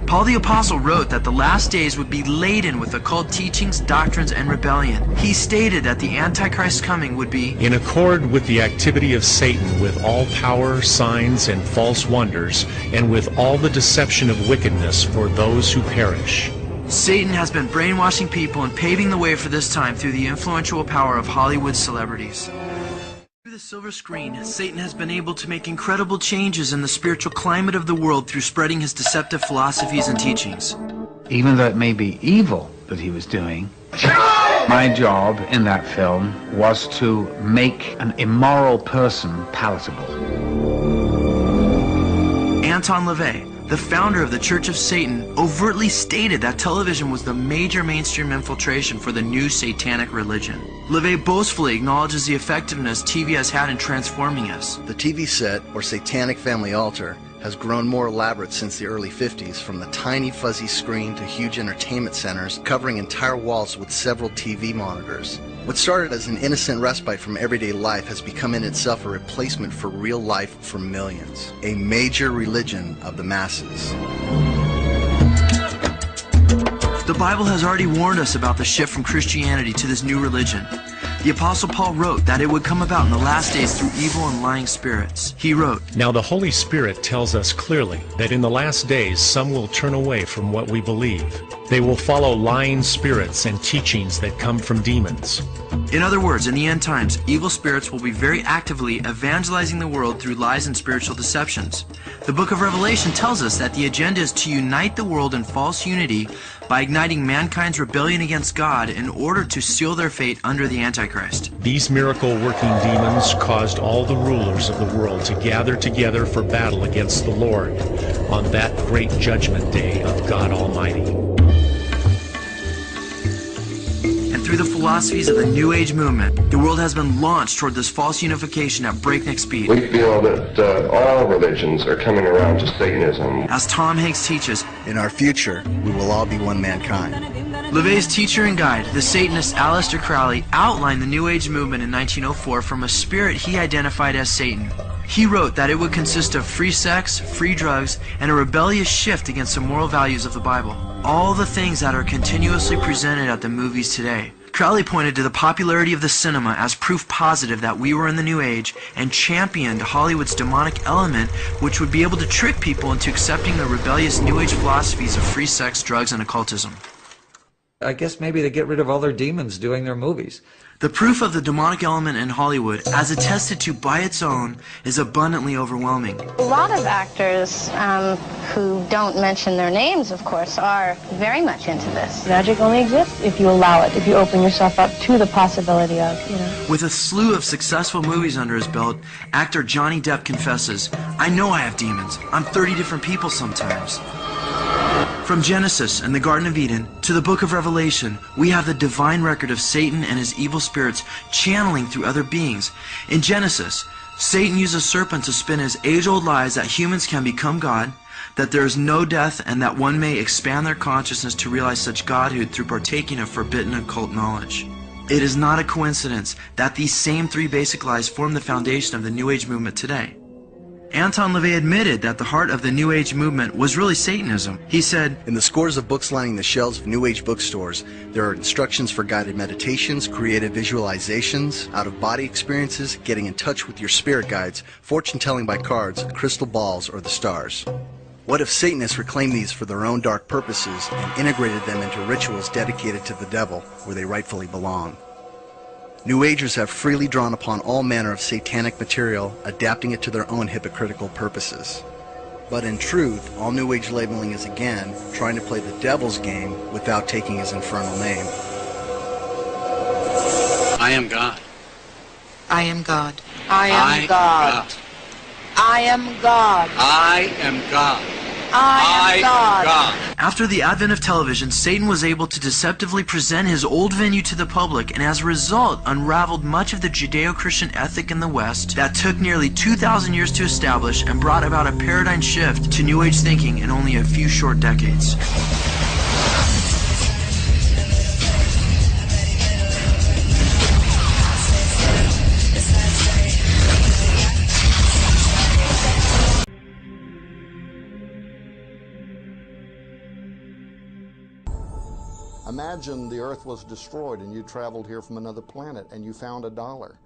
Paul the Apostle wrote that the last days would be laden with occult teachings, doctrines, and rebellion. He stated that the Antichrist's coming would be in accord with the activity of Satan, with all power, signs, and false wonders, and with all the deception of wickedness for those who perish. Satan has been brainwashing people and paving the way for this time through the influential power of Hollywood celebrities. Through the silver screen, Satan has been able to make incredible changes in the spiritual climate of the world through spreading his deceptive philosophies and teachings. Even though it may be evil that he was doing, my job in that film was to make an immoral person palatable. Anton LaVey, the founder of the Church of Satan, overtly stated that television was the major mainstream infiltration for the new satanic religion. LaVey boastfully acknowledges the effectiveness TV has had in transforming us. The TV set, or satanic family altar, has grown more elaborate since the early 50s, from the tiny fuzzy screen to huge entertainment centers covering entire walls with several TV monitors. What started as an innocent respite from everyday life has become in itself a replacement for real life for millions. A major religion of the masses. The Bible has already warned us about the shift from Christianity to this new religion. The Apostle Paul wrote that it would come about in the last days through evil and lying spirits. He wrote, now the Holy Spirit tells us clearly that in the last days some will turn away from what we believe. They will follow lying spirits and teachings that come from demons. In other words, in the end times, evil spirits will be very actively evangelizing the world through lies and spiritual deceptions. The book of Revelation tells us that the agenda is to unite the world in false unity by igniting mankind's rebellion against God in order to seal their fate under the Antichrist. These miracle-working demons caused all the rulers of the world to gather together for battle against the Lord on that great judgment day of God Almighty. And through the philosophies of the New Age movement, the world has been launched toward this false unification at breakneck speed. We feel that all religions are coming around to Satanism. As Tom Hanks teaches, in our future, we will all be one mankind. LaVey's teacher and guide, the Satanist Aleister Crowley, outlined the New Age movement in 1904 from a spirit he identified as Satan. He wrote that it would consist of free sex, free drugs, and a rebellious shift against the moral values of the Bible. All the things that are continuously presented at the movies today. Crowley pointed to the popularity of the cinema as proof positive that we were in the New Age and championed Hollywood's demonic element, which would be able to trick people into accepting the rebellious New Age philosophies of free sex, drugs, and occultism. I guess maybe to get rid of all their demons doing their movies. The proof of the demonic element in Hollywood, as attested to by its own, is abundantly overwhelming. A lot of actors who don't mention their names, of course, are very much into this. Magic only exists if you allow it, if you open yourself up to the possibility of, you know. With a slew of successful movies under his belt, actor Johnny Depp confesses, I know I have demons. I'm 30 different people sometimes. From Genesis and the Garden of Eden to the book of Revelation, we have the divine record of Satan and his evil spirits channeling through other beings. In Genesis, Satan used a serpent to spin his age-old lies that humans can become God, that there is no death, and that one may expand their consciousness to realize such godhood through partaking of forbidden occult knowledge. It is not a coincidence that these same three basic lies form the foundation of the New Age movement today. Anton LaVey admitted that the heart of the New Age movement was really Satanism. He said, in the scores of books lining the shelves of New Age bookstores, there are instructions for guided meditations, creative visualizations, out-of-body experiences, getting in touch with your spirit guides, fortune-telling by cards, crystal balls, or the stars. What if Satanists reclaimed these for their own dark purposes and integrated them into rituals dedicated to the devil, where they rightfully belong? New Agers have freely drawn upon all manner of satanic material, adapting it to their own hypocritical purposes. But in truth, all New Age labeling is again trying to play the devil's game without taking his infernal name. I am God. I am God. I am God. I am God. I am God. I am God. After the advent of television, Satan was able to deceptively present his old venue to the public, and as a result unraveled much of the Judeo-Christian ethic in the West that took nearly 2,000 years to establish and brought about a paradigm shift to New Age thinking in only a few short decades. Imagine the earth was destroyed and you traveled here from another planet and you found $1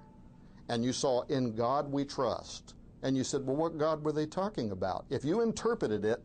and you saw "In God We Trust," and you said, well, what God were they talking about? If you interpreted it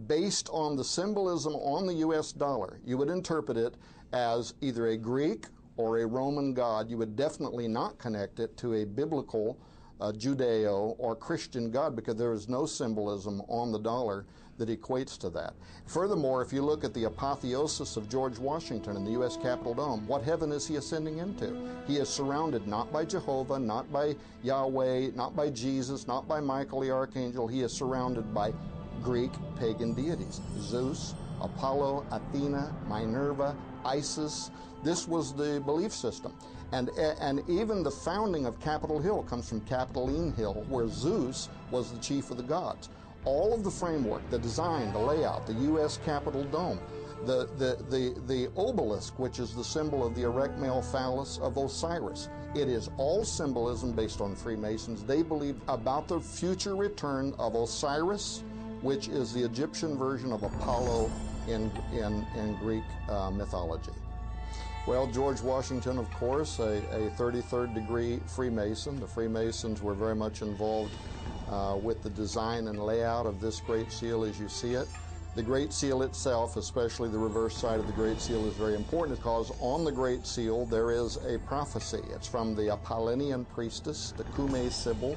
based on the symbolism on the US dollar, you would interpret it as either a Greek or a Roman God. You would definitely not connect it to a biblical Judeo or Christian God, because there is no symbolism on the dollar that equates to that. Furthermore, if you look at the apotheosis of George Washington in the U.S. Capitol Dome, what heaven is he ascending into? He is surrounded not by Jehovah, not by Yahweh, not by Jesus, not by Michael the Archangel. He is surrounded by Greek pagan deities: Zeus, Apollo, Athena, Minerva, Isis. This was the belief system. And even the founding of Capitol Hill comes from Capitoline Hill, where Zeus was the chief of the gods. All of the framework, the design, the layout, the U.S. Capitol Dome, the obelisk, which is the symbol of the erect male phallus of Osiris, it is all symbolism based on Freemasons. They believe about the future return of Osiris, which is the Egyptian version of Apollo in Greek mythology. Well, George Washington, of course, a 33rd degree Freemason. The Freemasons were very much involved with the design and layout of this Great Seal as you see it. The Great Seal itself, especially the reverse side of the Great Seal, is very important because on the Great Seal there is a prophecy. It's from the Apollinian priestess, the Cumae Sibyl.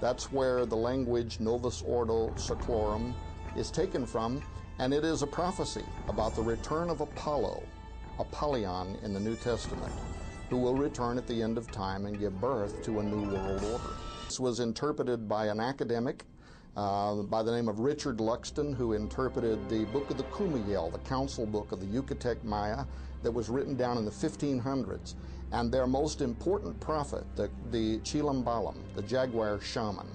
That's where the language Novus Ordo Seclorum is taken from, and it is a prophecy about the return of Apollo, Apollyon in the New Testament, who will return at the end of time and give birth to a new world order. This was interpreted by an academic by the name of Richard Luxton, who interpreted the Book of the Kumayel, the council book of the Yucatec Maya that was written down in the 1500s. And their most important prophet, the Chilambalam, the jaguar shaman,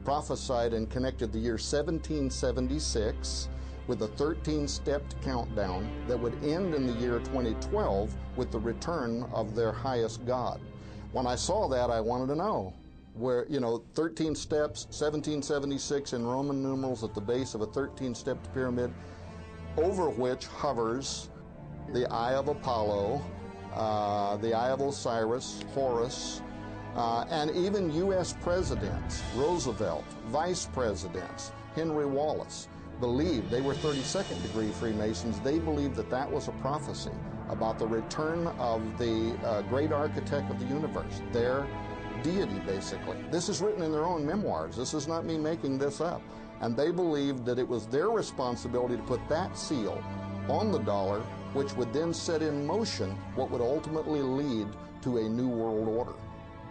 prophesied and connected the year 1776 with a 13-stepped countdown that would end in the year 2012 with the return of their highest god. When I saw that, I wanted to know where, 13 steps, 1776 in Roman numerals at the base of a 13-stepped pyramid, over which hovers the Eye of Apollo, the Eye of Osiris, Horus, and even U.S. presidents, Roosevelt, vice presidents, Henry Wallace, believed, they were 32nd degree Freemasons, they believed that that was a prophecy about the return of the great architect of the universe, their deity, basically. This is written in their own memoirs. This is not me making this up. And they believed that it was their responsibility to put that seal on the dollar, which would then set in motion what would ultimately lead to a new world order.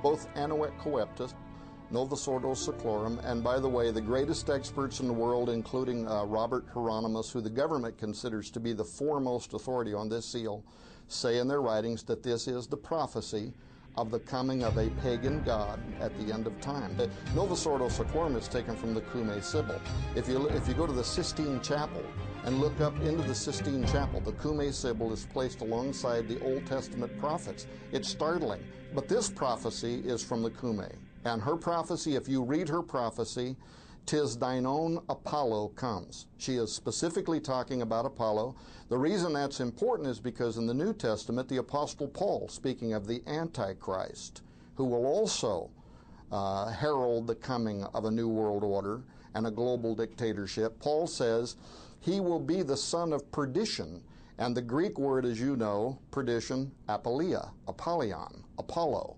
Both Anuet Coeptus, Novus Ordo Seclorum, and by the way, the greatest experts in the world, including Robert Hieronymus, who the government considers to be the foremost authority on this seal, say in their writings that this is the prophecy of the coming of a pagan god at the end of time. The Novus Ordo Seclorum is taken from the Cumae Sibyl. If you go to the Sistine Chapel and look up into the Sistine Chapel, the Cumae Sibyl is placed alongside the Old Testament prophets. It's startling, but this prophecy is from the Cumae. And her prophecy, if you read her prophecy, "'Tis thine own Apollo comes." She is specifically talking about Apollo. The reason that's important is because in the New Testament, the Apostle Paul, speaking of the Antichrist, who will also herald the coming of a new world order and a global dictatorship, Paul says he will be the son of perdition And the Greek word, as you know, perdition, apoleia, Apollyon, Apollo.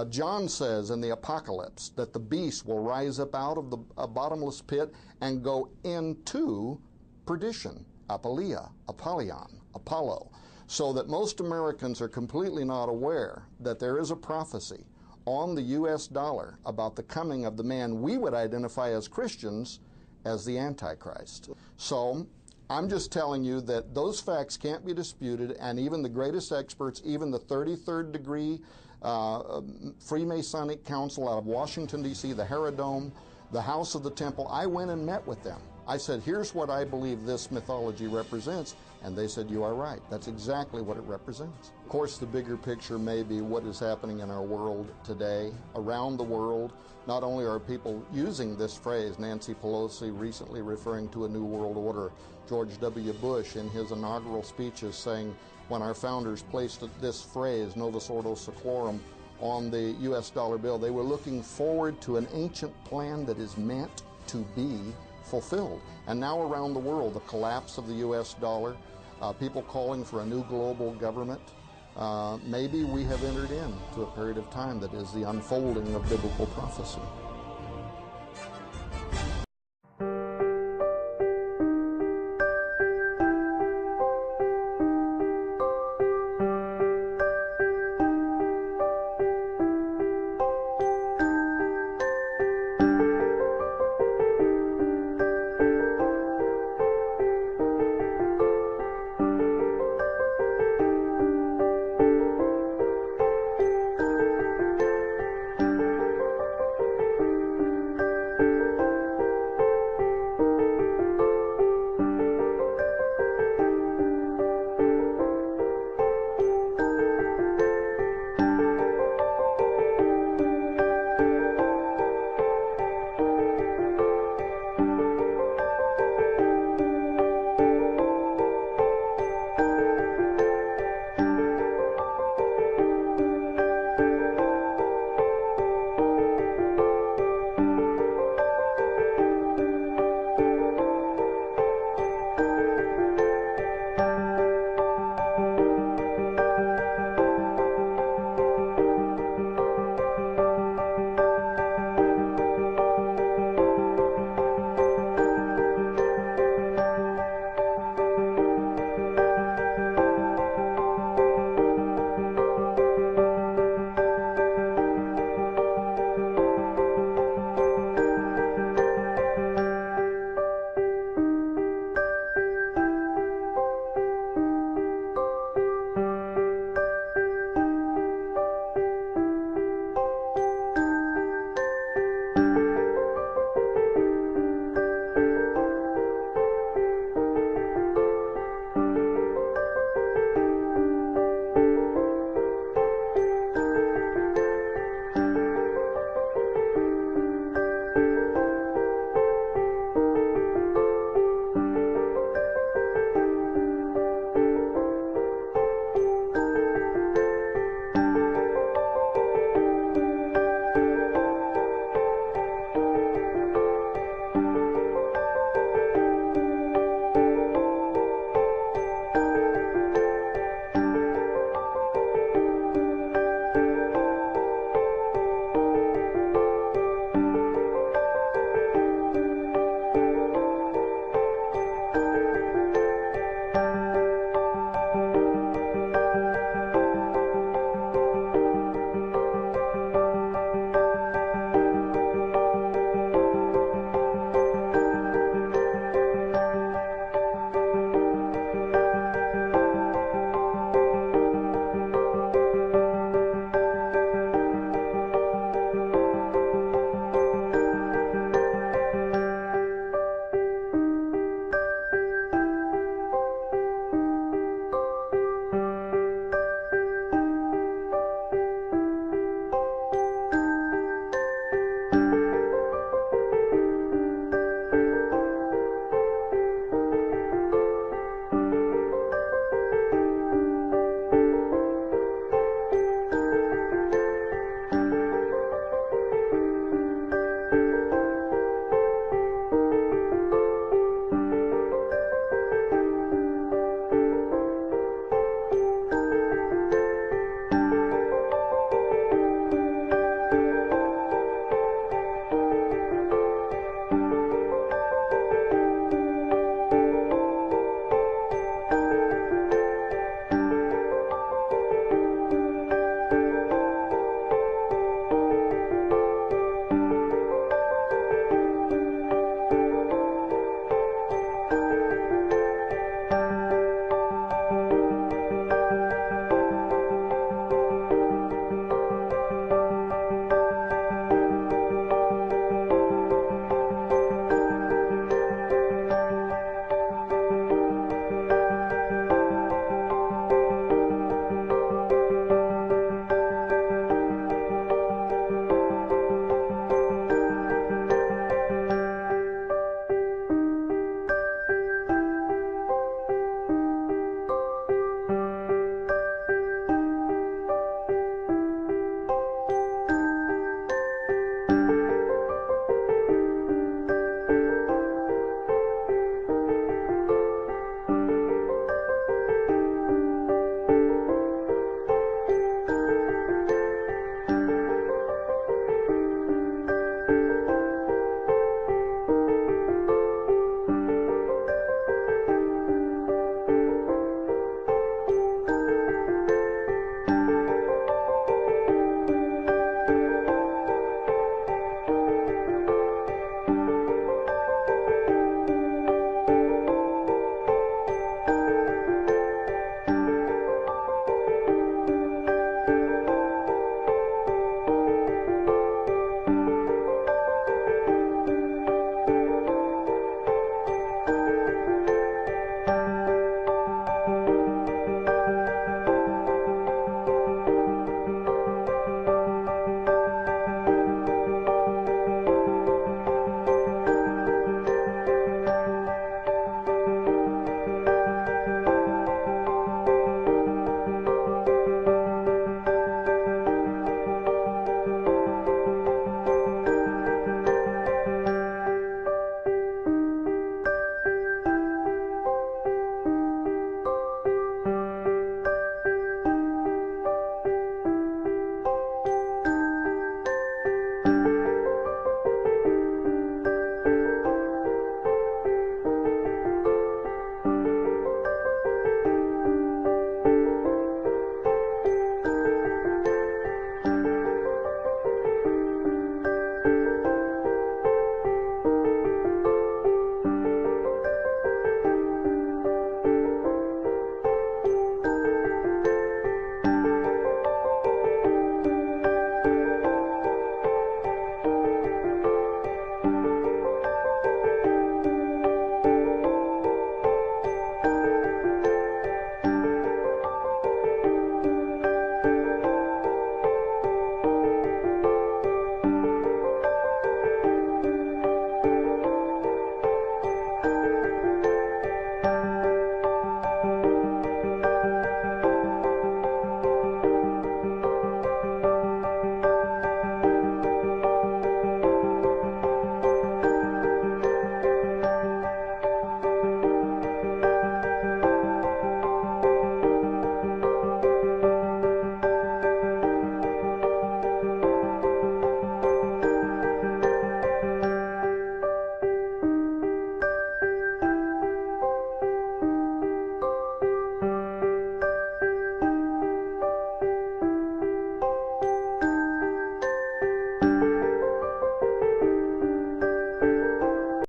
John says in the Apocalypse that the beast will rise up out of the bottomless pit and go into perdition, Apoleia, Apollyon, Apollo. So that most Americans are completely not aware that there is a prophecy on the U.S. dollar about the coming of the man we would identify as Christians as the Antichrist. So I'm just telling you that those facts can't be disputed, and even the greatest experts, even the 33rd degree Freemasonic Council out of Washington, D.C., the Herodome, the House of the Temple, I went and met with them. I said, here's what I believe this mythology represents, and they said, you are right. That's exactly what it represents. Of course, the bigger picture may be what is happening in our world today, around the world. Not only are people using this phrase, Nancy Pelosi recently referring to a new world order, George W. Bush in his inaugural speeches saying, when our founders placed this phrase, Novus Ordo Seclorum, on the U.S. dollar bill, they were looking forward to an ancient plan that is meant to be fulfilled. And now around the world, the collapse of the U.S. dollar, people calling for a new global government, maybe we have entered into a period of time that is the unfolding of biblical prophecy.